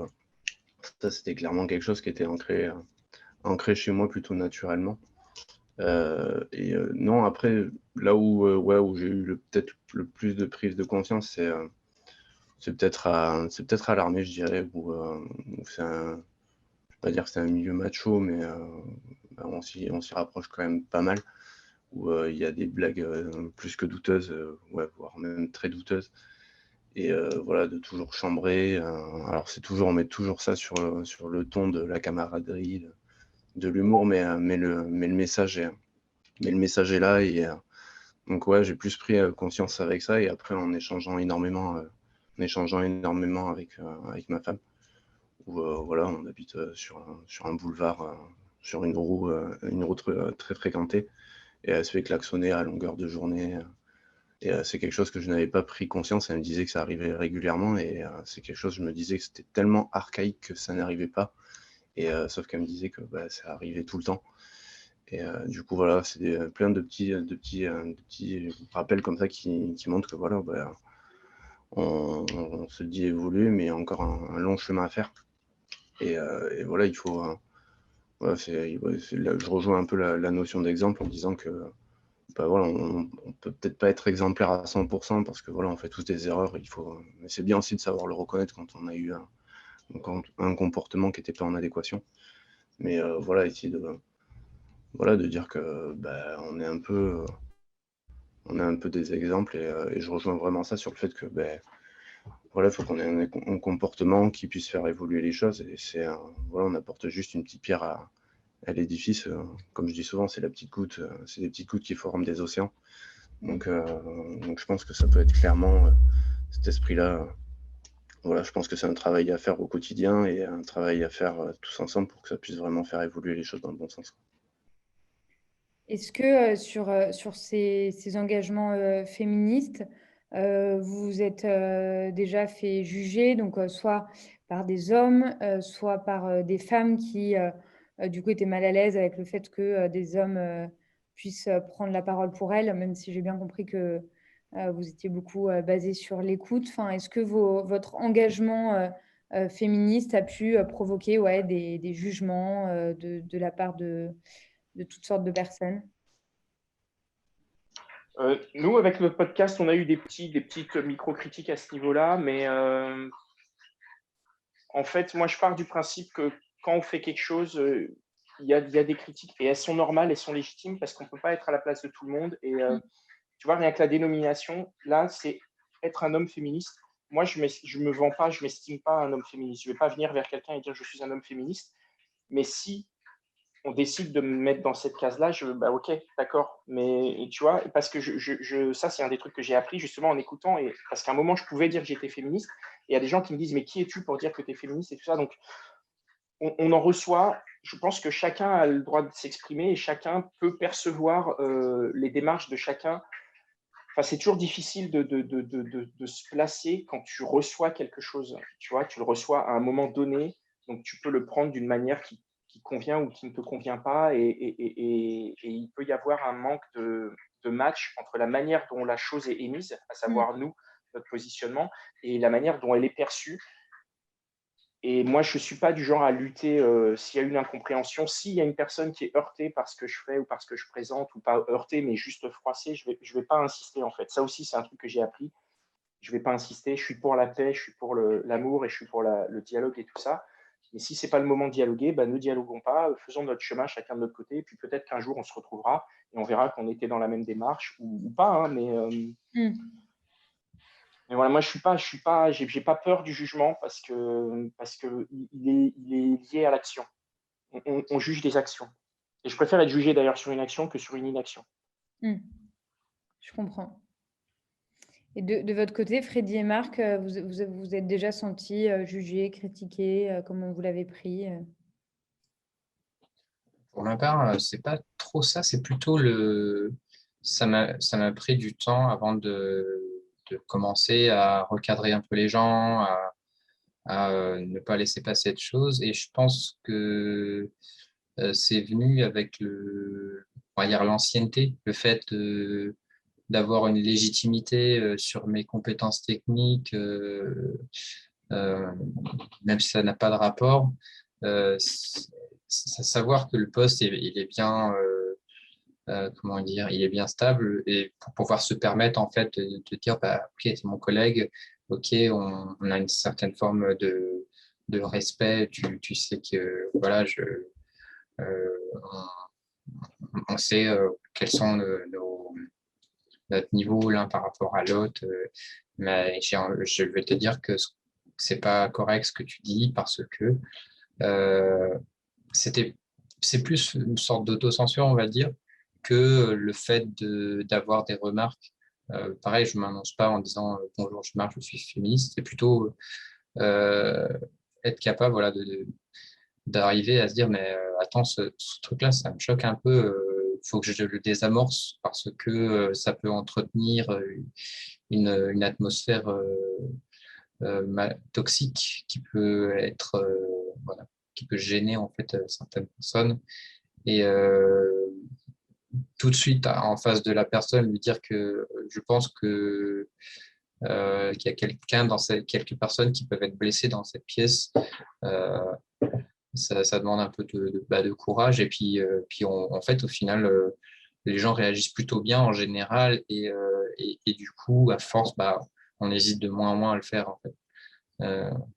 ça, c'était clairement quelque chose qui était ancré chez moi plutôt naturellement. Non, après, là où j'ai eu peut-être le plus de prise de conscience, c'est peut-être à l'armée, je dirais, où pas dire que c'est un milieu macho, mais bah, on s'y rapproche quand même pas mal, où il y a des blagues plus que douteuses, ouais, voire même très douteuses. Et voilà, de toujours chambrer. Alors on met toujours ça sur le ton de la camaraderie, de l'humour, mais le message est là. Et donc ouais, j'ai plus pris conscience avec ça. Et après, en échangeant énormément avec ma femme, où voilà, on habite sur un boulevard, sur une route très fréquentée, et elle se fait klaxonner à longueur de journée. Et c'est quelque chose que je n'avais pas pris conscience. Elle me disait que ça arrivait régulièrement, et c'est quelque chose, je me disais que c'était tellement archaïque que ça n'arrivait pas. Et sauf qu'elle me disait que bah, ça arrivait tout le temps. Et du coup, voilà, c'est plein de petits rappels comme ça qui montrent que voilà, bah, on se dit évoluer, mais il y a encore un long chemin à faire. Et voilà, il faut. Voilà, je rejoins un peu la notion d'exemple en disant que bah voilà, on peut peut-être pas être exemplaire à 100% parce que voilà, on fait tous des erreurs. Mais c'est bien aussi de savoir le reconnaître quand on a eu un comportement qui n'était pas en adéquation. Mais voilà, essayer de dire que bah, on est un peu des exemples, et je rejoins vraiment ça sur le fait que ben voilà, il faut qu'on ait un comportement qui puisse faire évoluer les choses. Et voilà, on apporte juste une petite pierre à l'édifice. Comme je dis souvent, c'est des petites gouttes qui forment des océans. Donc je pense que ça peut être clairement cet esprit-là. Voilà, je pense que c'est un travail à faire au quotidien et un travail à faire tous ensemble pour que ça puisse vraiment faire évoluer les choses dans le bon sens. Est-ce que sur ces engagements féministes, vous vous êtes déjà fait juger, donc soit par des hommes, soit par des femmes qui, du coup, étaient mal à l'aise avec le fait que des hommes puissent prendre la parole pour elles, même si j'ai bien compris que vous étiez beaucoup basé sur l'écoute. Enfin, est-ce que votre engagement féministe a pu provoquer des jugements de la part de toutes sortes de personnes? Nous, avec notre podcast, on a eu des petites micro-critiques à ce niveau-là, mais en fait, moi, je pars du principe que quand on fait quelque chose, il y a des critiques et elles sont normales, elles sont légitimes parce qu'on ne peut pas être à la place de tout le monde. Et tu vois, rien que la dénomination, là, c'est être un homme féministe. Moi, je ne me vends pas, je ne m'estime pas un homme féministe. Je ne vais pas venir vers quelqu'un et dire je suis un homme féministe. Mais si on décide de me mettre dans cette case-là, bah ok, d'accord. Mais tu vois, parce que ça, c'est un des trucs que j'ai appris justement en écoutant. Et parce qu'à un moment, je pouvais dire que j'étais féministe. Et il y a des gens qui me disent, mais qui es-tu pour dire que tu es féministe et tout ça. Donc, on en reçoit. Je pense que chacun a le droit de s'exprimer et chacun peut percevoir les démarches de chacun. Enfin, c'est toujours difficile de se placer quand tu reçois quelque chose. Tu vois, tu le reçois à un moment donné, donc tu peux le prendre d'une manière qui convient ou qui ne te convient pas. Et il peut y avoir un manque de match entre la manière dont la chose est émise, à savoir nous, notre positionnement, et la manière dont elle est perçue. Et moi, je ne suis pas du genre à lutter s'il y a une incompréhension. S'il y a une personne qui est heurtée par ce que je fais ou par ce que je présente, ou pas heurtée, mais juste froissée, je vais pas insister en fait. Ça aussi, c'est un truc que j'ai appris. Je ne vais pas insister. Je suis pour la paix, je suis pour l'amour et je suis pour le dialogue et tout ça. Mais si ce n'est pas le moment de dialoguer, bah, ne dialoguons pas, faisons notre chemin chacun de notre côté. Et puis peut-être qu'un jour, on se retrouvera et on verra qu'on était dans la même démarche ou pas. Hein, mais voilà, moi, j'ai pas peur du jugement parce que il est lié à l'action. On juge des actions. Et je préfère être jugé d'ailleurs sur une action que sur une inaction. Je comprends. Et de votre côté, Freddy et Marc, vous êtes déjà sentis jugés, critiqués, comment vous l'avez pris? Pour ma part, c'est pas trop ça, c'est plutôt ça m'a pris du temps avant de commencer à recadrer un peu les gens, à ne pas laisser passer de choses. Et je pense que c'est venu avec on va dire l'ancienneté, le fait d'avoir une légitimité sur mes compétences techniques, même si ça n'a pas de rapport. Savoir que le poste il est bien comment dire, il est bien stable, et pour pouvoir se permettre en fait de dire bah, ok, c'est mon collègue, ok, on a une certaine forme de respect. Tu sais que voilà, on sait quels sont notre niveau l'un par rapport à l'autre. Mais je vais te dire que c'est pas correct ce que tu dis parce que euh, c'est plus une sorte d'autocensure, on va dire, que le fait d'avoir des remarques. Pareil, je ne m'annonce pas en disant bonjour, je suis féministe. C'est plutôt être capable voilà, d'arriver à se dire mais attends, ce truc-là, ça me choque un peu. Il faut que je le désamorce parce que ça peut entretenir une atmosphère toxique qui peut être voilà, qui peut gêner en fait certaines personnes. Et tout de suite en face de la personne lui dire que je pense que qu'il y a quelques personnes qui peuvent être blessées dans cette pièce. Euh, ça demande un peu de courage. Et puis en fait, au final, les gens réagissent plutôt bien en général. Et du coup, à force, on hésite de moins en moins à le faire. En fait.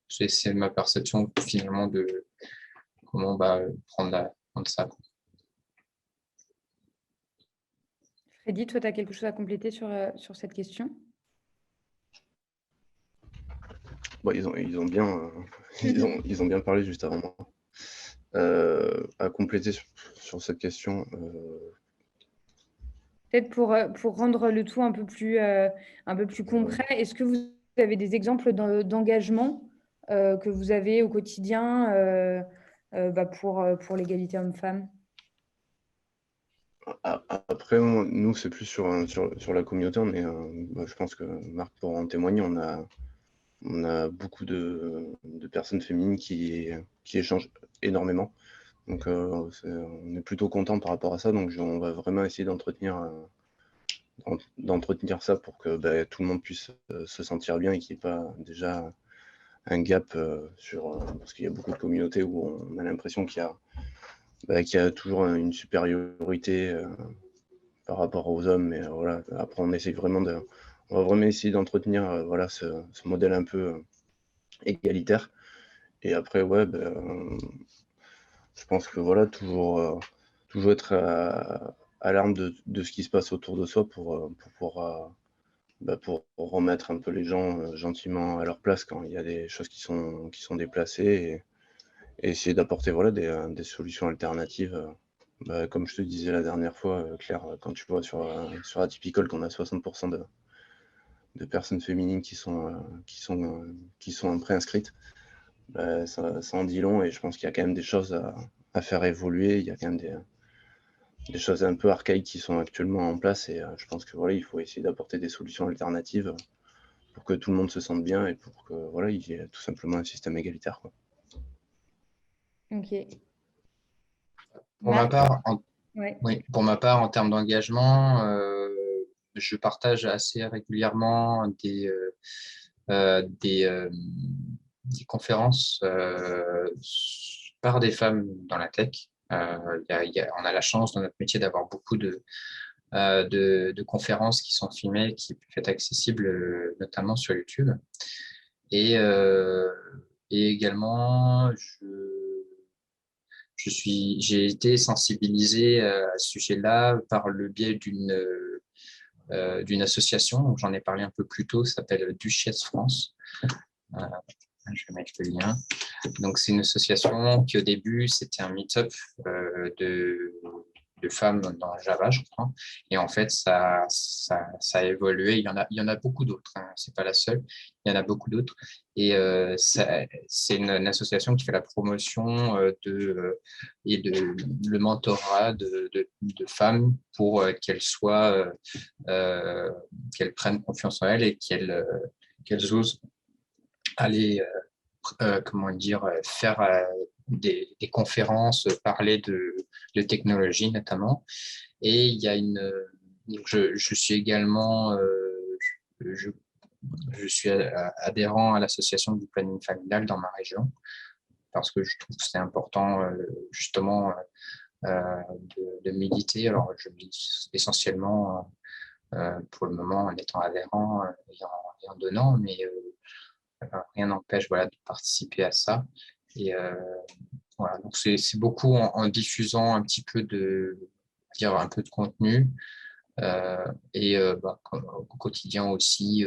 C'est ma perception finalement de comment prendre ça. Freddy, toi, tu as quelque chose à compléter sur cette question? Bon, ils ont bien, ils ont bien parlé juste avant moi. À compléter sur cette question. Peut-être pour rendre le tout un peu plus concret, est-ce que vous avez des exemples d'engagement que vous avez au quotidien pour l'égalité homme-femme? Après, nous, c'est plus sur la communauté. Je pense que Marc pourra en témoigner. On a beaucoup de personnes féminines qui échangent énormément. Donc, on est plutôt content par rapport à ça. Donc, on va vraiment essayer d'entretenir ça pour que tout le monde puisse se sentir bien et qu'il n'y ait pas déjà un gap parce qu'il y a beaucoup de communautés où on a l'impression qu'il y a toujours une supériorité par rapport aux hommes. Mais voilà, après, on va vraiment essayer d'entretenir ce modèle un peu égalitaire. Et après, ouais, je pense que voilà, toujours être à l'arme de ce qui se passe autour de soi pour remettre un peu les gens gentiment à leur place quand il y a des choses qui sont déplacées et essayer d'apporter voilà, des solutions alternatives. Comme je te disais la dernière fois, Claire, quand tu vois sur Atypical qu'on a 60% de personnes féminines qui sont préinscrites, ça en dit long et je pense qu'il y a quand même des choses à faire évoluer. Il y a quand même des choses un peu archaïques qui sont actuellement en place et je pense que voilà, il faut essayer d'apporter des solutions alternatives pour que tout le monde se sente bien et pour que voilà, il y ait tout simplement un système égalitaire, quoi. Ok. Pour ma Marc? part, Ouais. oui, pour ma part, en termes d'engagement, je partage assez régulièrement des conférences par des femmes dans la tech. On a la chance dans notre métier d'avoir beaucoup de conférences qui sont filmées, qui peuvent être accessibles notamment sur YouTube. Et, euh, et également, j'ai été sensibilisé à ce sujet-là par le biais d'une association, donc j'en ai parlé un peu plus tôt, ça s'appelle Duchesse France. Je vais mettre le lien. Donc, c'est une association qui, au début, c'était un meet-up de femmes dans Java, je crois. Et en fait, ça a évolué. Il y en a beaucoup d'autres. Hein. C'est pas la seule. Il y en a beaucoup d'autres. Et c'est une association qui fait la promotion et le mentorat de femmes pour qu'elles prennent confiance en elles et qu'elles osent aller comment dire, faire des conférences, parler de technologie notamment. Et il y a je suis également, je, je suis adhérent à l'association du planning familial dans ma région parce que je trouve que c'est important justement de militer. Alors, je milite essentiellement pour le moment en étant adhérent et en donnant, mais rien n'empêche voilà, de participer à ça. Et voilà, donc c'est beaucoup en diffusant un petit peu un peu de contenu au quotidien aussi,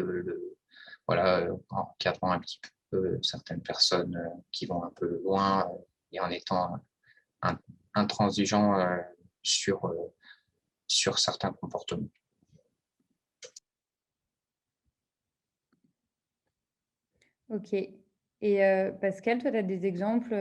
voilà, en encadrant un petit peu certaines personnes qui vont un peu loin et en étant intransigeant sur certains comportements. Ok. Et Pascal, toi, tu as des exemples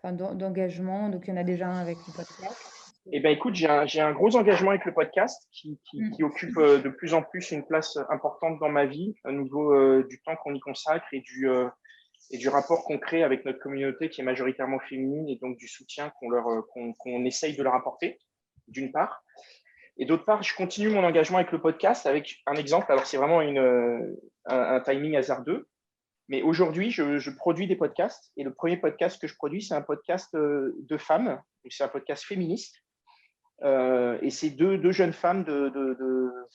d'engagement, donc il y en a déjà un avec le podcast. Eh bien, écoute, j'ai un gros engagement avec le podcast qui occupe de plus en plus une place importante dans ma vie au niveau du temps qu'on y consacre et du rapport qu'on crée avec notre communauté qui est majoritairement féminine et donc du soutien qu'on essaye de leur apporter, d'une part. Et d'autre part, je continue mon engagement avec le podcast avec un exemple. Alors, c'est vraiment un timing hasardeux. Mais aujourd'hui, je produis des podcasts. Et le premier podcast que je produis, c'est un podcast de femmes. C'est un podcast féministe. Et c'est deux jeunes femmes de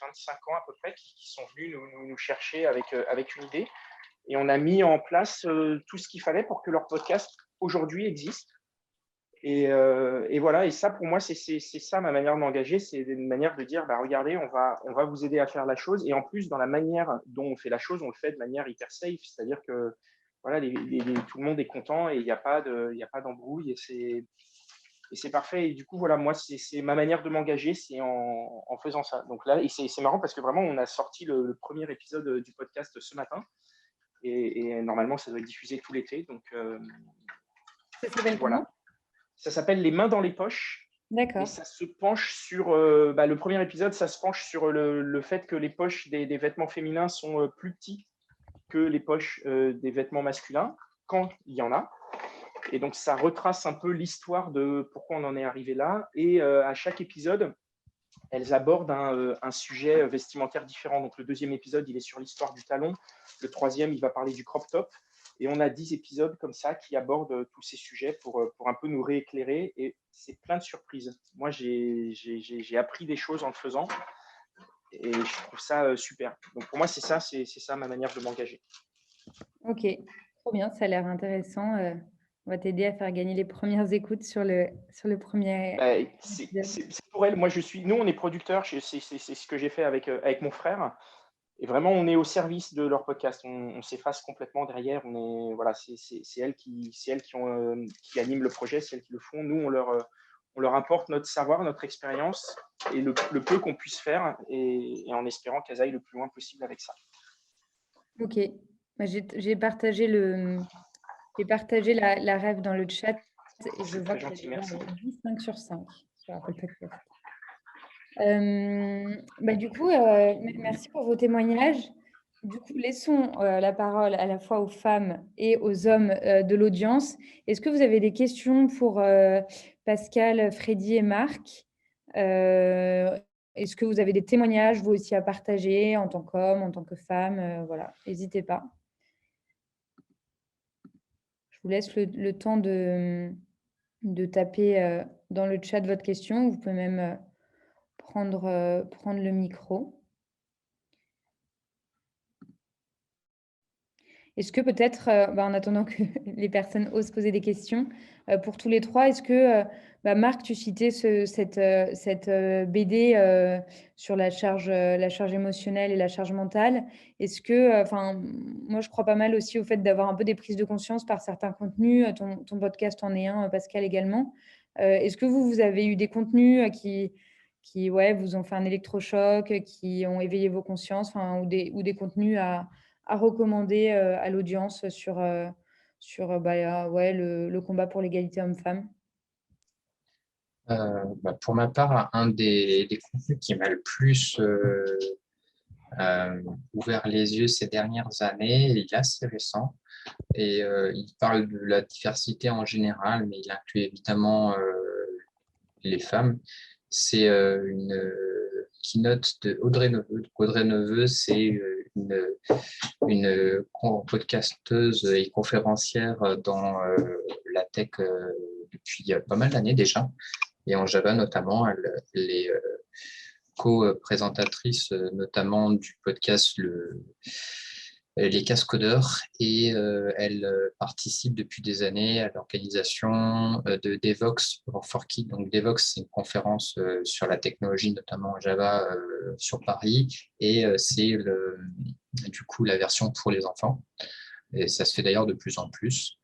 25 ans à peu près qui sont venues nous chercher avec une idée. Et on a mis en place tout ce qu'il fallait pour que leur podcast aujourd'hui existe. Et voilà, et ça pour moi, c'est ça ma manière de m'engager, c'est une manière de dire, regardez, on va vous aider à faire la chose. Et en plus, dans la manière dont on fait la chose, on le fait de manière hyper safe, c'est-à-dire que voilà, tout le monde est content et il n'y a pas d'embrouille et c'est parfait. Et du coup, voilà, moi, c'est ma manière de m'engager, c'est en faisant ça. Donc là, et c'est marrant parce que vraiment, on a sorti le premier épisode du podcast ce matin et normalement, ça doit être diffusé tout l'été. Donc Ça s'appelle voilà. comment ? Ça s'appelle Les mains dans les poches. D'accord. Et ça se penche sur le premier épisode, ça se penche sur le fait que les poches des vêtements féminins sont plus petits que les poches des vêtements masculins, quand il y en a. Et donc, ça retrace un peu l'histoire de pourquoi on en est arrivé là. Et à chaque épisode, elles abordent un sujet vestimentaire différent. Donc, le deuxième épisode, il est sur l'histoire du talon. Le troisième, il va parler du crop top. Et on a 10 épisodes comme ça qui abordent tous ces sujets pour un peu nous rééclairer. Et c'est plein de surprises. Moi, j'ai appris des choses en le faisant. Et je trouve ça super. Donc, pour moi, c'est ça ma manière de m'engager. Ok, trop bien, ça a l'air intéressant. On va t'aider à faire gagner les premières écoutes sur le premier. C'est pour elle. Moi, nous, on est producteurs. C'est ce que j'ai fait avec mon frère. Et vraiment, on est au service de leur podcast. On s'efface complètement derrière. Voilà, c'est elles qui animent le projet, c'est elles qui le font. Nous, on leur apporte notre savoir, notre expérience et le peu qu'on puisse faire, et en espérant qu'elles aillent le plus loin possible avec ça. Ok, j'ai partagé la rêve dans le chat et je vois qu'il y a 5 sur 5 sur Apple Podcast. Du coup, merci pour vos témoignages. Du coup, laissons la parole à la fois aux femmes et aux hommes de l'audience. Est-ce que vous avez des questions pour Pascal, Freddy et Marc? Est-ce que vous avez des témoignages, vous aussi, à partager en tant qu'homme, en tant que femme? Voilà, n'hésitez pas. Je vous laisse le temps de taper dans le chat votre question. Vous pouvez même prendre le micro. Est-ce que peut-être, en attendant que les personnes osent poser des questions, pour tous les trois, est-ce que, Marc, tu citais cette BD sur la charge émotionnelle et la charge mentale. Est-ce que, moi, je crois pas mal aussi au fait d'avoir un peu des prises de conscience par certains contenus. Ton podcast en est un, Pascal également. Est-ce que vous avez eu des contenus qui vous ont fait un électrochoc, qui ont éveillé vos consciences, ou des contenus à recommander à l'audience sur le combat pour l'égalité homme-femme? Pour ma part, un des contenus qui m'a le plus ouvert les yeux ces dernières années, il est assez récent, et il parle de la diversité en général, mais il inclut évidemment les femmes. C'est une keynote de Audrey Neveu. Audrey Neveu, c'est une podcasteuse et conférencière dans la tech depuis pas mal d'années déjà. Et en Java notamment, elle est co-présentatrice notamment du podcast Elle est cascodeur et elle participe depuis des années à l'organisation de Devoxx for Kids. Donc Devoxx, c'est une conférence sur la technologie, notamment Java, sur Paris, et c'est du coup la version pour les enfants. Et ça se fait d'ailleurs de plus en plus.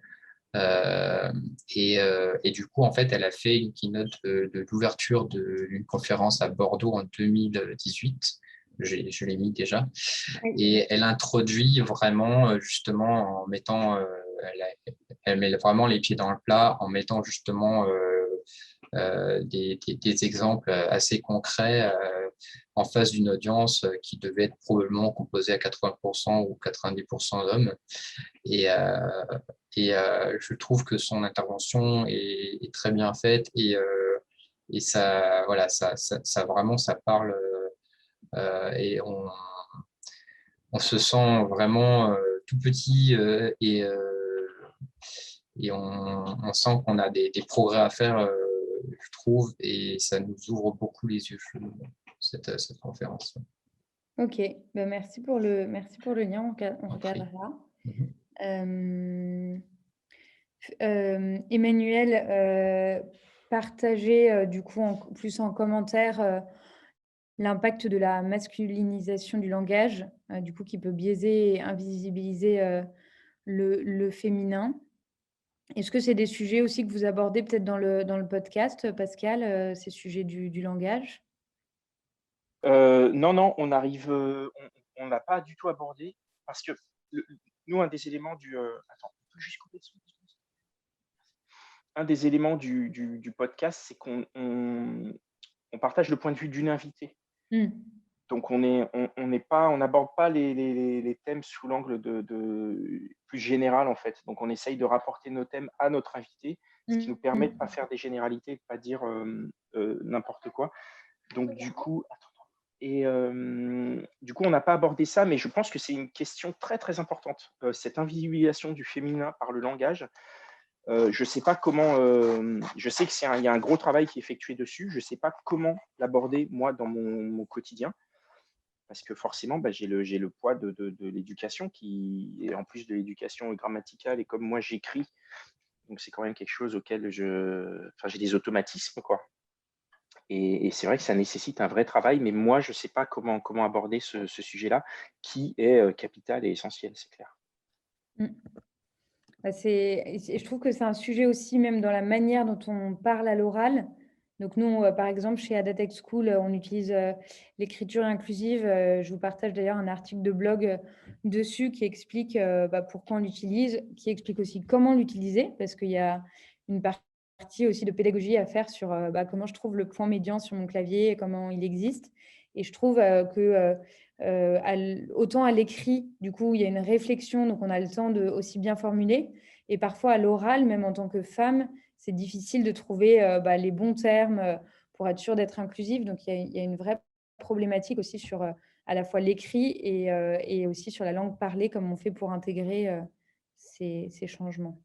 Et du coup, en fait, elle a fait une keynote de l'ouverture d'une conférence à Bordeaux en 2018. Je l'ai mis déjà. Oui. Et elle introduit vraiment, justement, en mettant, elle met vraiment les pieds dans le plat, en mettant justement des exemples assez concrets en face d'une audience qui devait être probablement composée à 80% ou 90% d'hommes. Et, je trouve que son intervention est très bien faite et ça, voilà, ça vraiment, ça parle et on se sent vraiment tout petit et on sent qu'on a des progrès à faire, je trouve, et ça nous ouvre beaucoup les yeux, cette conférence. Ok, ben merci pour le lien, on regardera. Emmanuel, partagez du coup plus en commentaire l'impact de la masculinisation du langage, du coup qui peut biaiser et invisibiliser le féminin. Est-ce que c'est des sujets aussi que vous abordez peut-être dans le podcast, Pascal, ces sujets du langage? Non, on arrive, on n'a pas du tout abordé parce que nous, un des éléments attends, on peut juste couper le son? Un des éléments du podcast, c'est qu'on partage le point de vue d'une invitée. Donc on n'aborde pas les thèmes sous l'angle de plus général en fait. Donc on essaye de rapporter nos thèmes à notre invité, ce qui nous permet de pas faire des généralités, de pas dire n'importe quoi. Donc du coup, on n'a pas abordé ça, mais je pense que c'est une question très très importante, cette invisibilisation du féminin par le langage. Je sais pas comment, je sais il y a un gros travail qui est effectué dessus. Je sais pas comment l'aborder moi dans mon quotidien. Parce que forcément, j'ai le poids de l'éducation et en plus de l'éducation grammaticale et comme moi j'écris, donc c'est quand même quelque chose auquel j'ai des automatismes, quoi. Et c'est vrai que ça nécessite un vrai travail, mais moi, je ne sais pas comment aborder ce sujet-là, qui est capital et essentiel, c'est clair. Bah, je trouve que c'est un sujet aussi, même dans la manière dont on parle à l'oral. Donc nous, par exemple, chez Adatech School, on utilise l'écriture inclusive. Je vous partage d'ailleurs un article de blog dessus qui explique pourquoi on l'utilise, qui explique aussi comment l'utiliser, parce qu'il y a une partie aussi de pédagogie à faire sur comment je trouve le point médian sur mon clavier et comment il existe. Et je trouve que autant à l'écrit, du coup, il y a une réflexion, donc on a le temps de aussi bien formuler. Et parfois, à l'oral, même en tant que femme, c'est difficile de trouver les bons termes pour être sûr d'être inclusive. Donc, il y a une vraie problématique aussi sur à la fois l'écrit et aussi sur la langue parlée, comme on fait pour intégrer ces changements.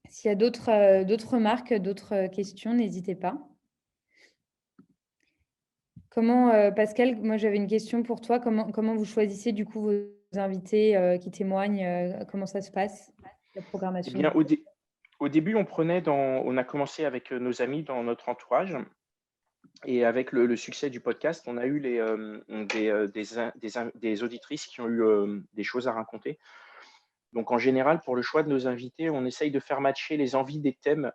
S'il y a d'autres remarques, d'autres questions, n'hésitez pas. Comment, Pascal, moi j'avais une question pour toi. Comment vous choisissez du coup vos invités qui témoignent? Comment ça se passe, la Eh programmation? bien, au début, on a commencé avec nos amis dans notre entourage. Et avec le succès du podcast, on a eu des auditrices qui ont eu des choses à raconter. Donc, en général, pour le choix de nos invités, on essaye de faire matcher les envies des thèmes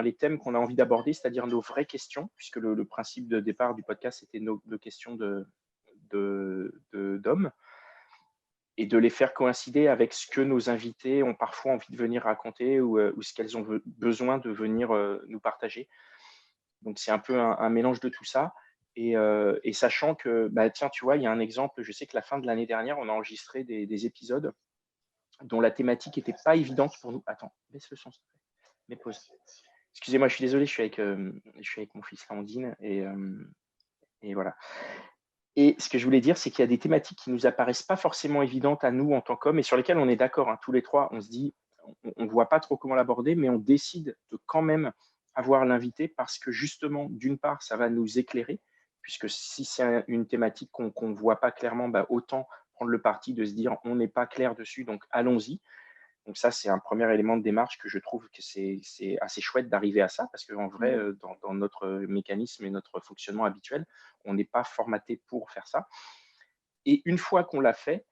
les thèmes qu'on a envie d'aborder, c'est-à-dire nos vraies questions, puisque le principe de départ du podcast, c'était nos questions d'hommes, et de les faire coïncider avec ce que nos invités ont parfois envie de venir raconter ou ce qu'elles ont besoin de venir nous partager. Donc, c'est un peu un mélange de tout ça. Et sachant que, tiens, tu vois, il y a un exemple, je sais que la fin de l'année dernière, on a enregistré des épisodes dont la thématique n'était pas évidente pour nous. Attends, baisse le son, s'il te plaît. Mets pause. Excusez-moi, je suis désolé, je suis avec mon fils Landine et voilà. Et ce que je voulais dire, c'est qu'il y a des thématiques qui nous apparaissent pas forcément évidentes à nous en tant qu'hommes et sur lesquelles on est d'accord, tous les trois. On se dit, on ne voit pas trop comment l'aborder, mais on décide de quand même avoir l'invité parce que justement, d'une part, ça va nous éclairer, puisque si c'est une thématique qu'on ne voit pas clairement, autant prendre le parti de se dire on n'est pas clair dessus, donc allons-y. Donc ça, c'est un premier élément de démarche que je trouve que c'est assez chouette d'arriver à ça, parce qu'en vrai, dans notre mécanisme et notre fonctionnement habituel, on n'est pas formaté pour faire ça. Et une fois qu'on l'a fait,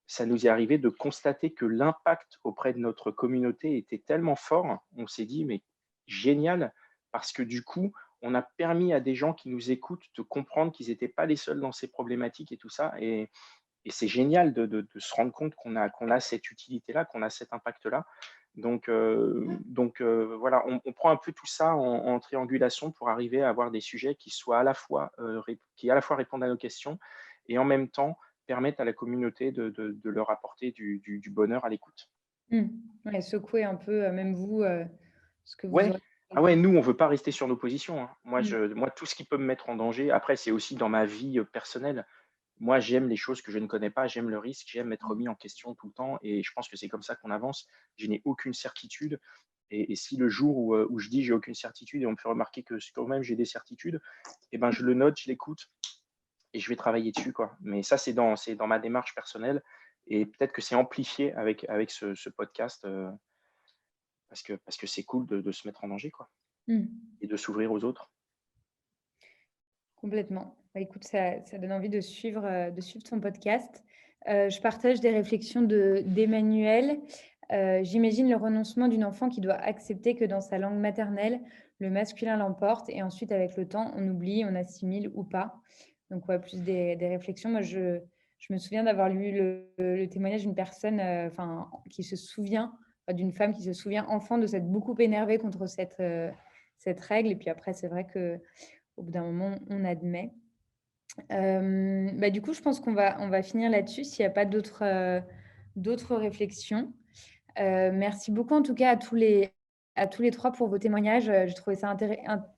ça nous est arrivé de constater que l'impact auprès de notre communauté était tellement fort, on s'est dit: «Mais génial!» parce que du coup, on a permis à des gens qui nous écoutent de comprendre qu'ils n'étaient pas les seuls dans ces problématiques et tout ça, et c'est génial de se rendre compte qu'on a cette utilité-là, qu'on a cet impact-là. Voilà, on prend un peu tout ça en triangulation pour arriver à avoir des sujets qui soient à la fois, qui à la fois répondent à nos questions et en même temps permettent à la communauté de leur apporter du bonheur à l'écoute. Ouais, secouer un peu, même vous, ce que vous Ouais. aurez Ah ouais, compris. nous, on veut pas rester sur nos positions, hein. Mmh. Moi, tout ce qui peut me mettre en danger, après, c'est aussi dans ma vie, personnelle. Moi, j'aime les choses que je ne connais pas, j'aime le risque, j'aime être remis en question tout le temps et je pense que c'est comme ça qu'on avance. Je n'ai aucune certitude et si le jour où je dis: «J'ai aucune certitude» et on me fait remarquer que quand même j'ai des certitudes, et ben, je le note, je l'écoute et je vais travailler dessus, quoi. Mais ça, c'est dans ma démarche personnelle et peut-être que c'est amplifié avec ce podcast, parce que c'est cool de se mettre en danger, quoi, Mmh. et de s'ouvrir aux autres. Complètement. Bah, écoute, ça donne envie de suivre ton podcast. Je partage des réflexions d'Emmanuel. J'imagine le renoncement d'une enfant qui doit accepter que dans sa langue maternelle, le masculin l'emporte et ensuite, avec le temps, on oublie, on assimile ou pas. Donc, ouais, plus des réflexions. Moi, je me souviens d'avoir lu le témoignage d'une personne, enfin, qui se souvient, enfin, d'une femme qui se souvient enfant de s'être beaucoup énervée contre cette règle. Et puis après, c'est vrai que au bout d'un moment, on admet. Bah, du coup, je pense qu'on va finir là-dessus s'il n'y a pas d'autres réflexions. Merci beaucoup en tout cas à tous les 3 pour vos témoignages. J'ai trouvé ça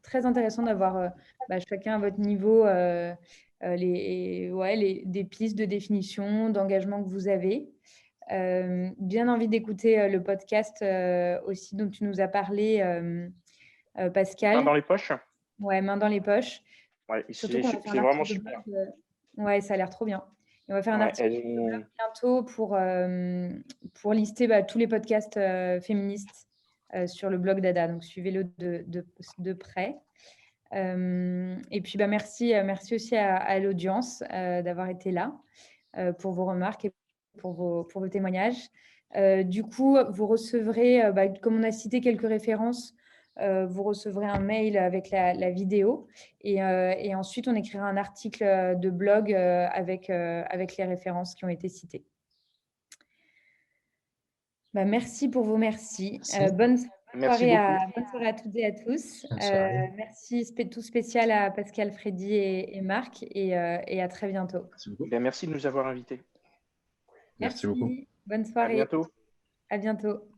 très intéressant d'avoir, bah, chacun à votre niveau, des pistes de définition, d'engagement que vous avez. Bien envie d'écouter, le podcast, aussi dont tu nous as parlé, Main Pascal. dans les poches? Ouais, main dans les poches. Ouais, Surtout qu'on va faire un c'est vraiment article de super. blog, ouais, ça a l'air trop bien. Et on va faire un Ouais, article de blog bientôt pour lister, bah, tous les podcasts, féministes, sur le blog d'Ada. Donc suivez-le de près. Et puis, bah, merci aussi à l'audience, d'avoir été là, pour vos remarques et pour vos témoignages. Du coup, vous recevrez, bah, comme on a cité quelques références, vous recevrez un mail avec la vidéo et ensuite on écrira un article de blog avec les références qui ont été citées. Bah, merci pour vos merci. Merci. Bonne Merci soirée beaucoup. bonne soirée à toutes et à tous. Bonne soirée. Merci tout spécial à Pascal, Freddy et Marc et à très bientôt. Merci beaucoup. Ben, merci de nous avoir invités. Merci beaucoup. Merci. Bonne À soirée. bientôt. À bientôt.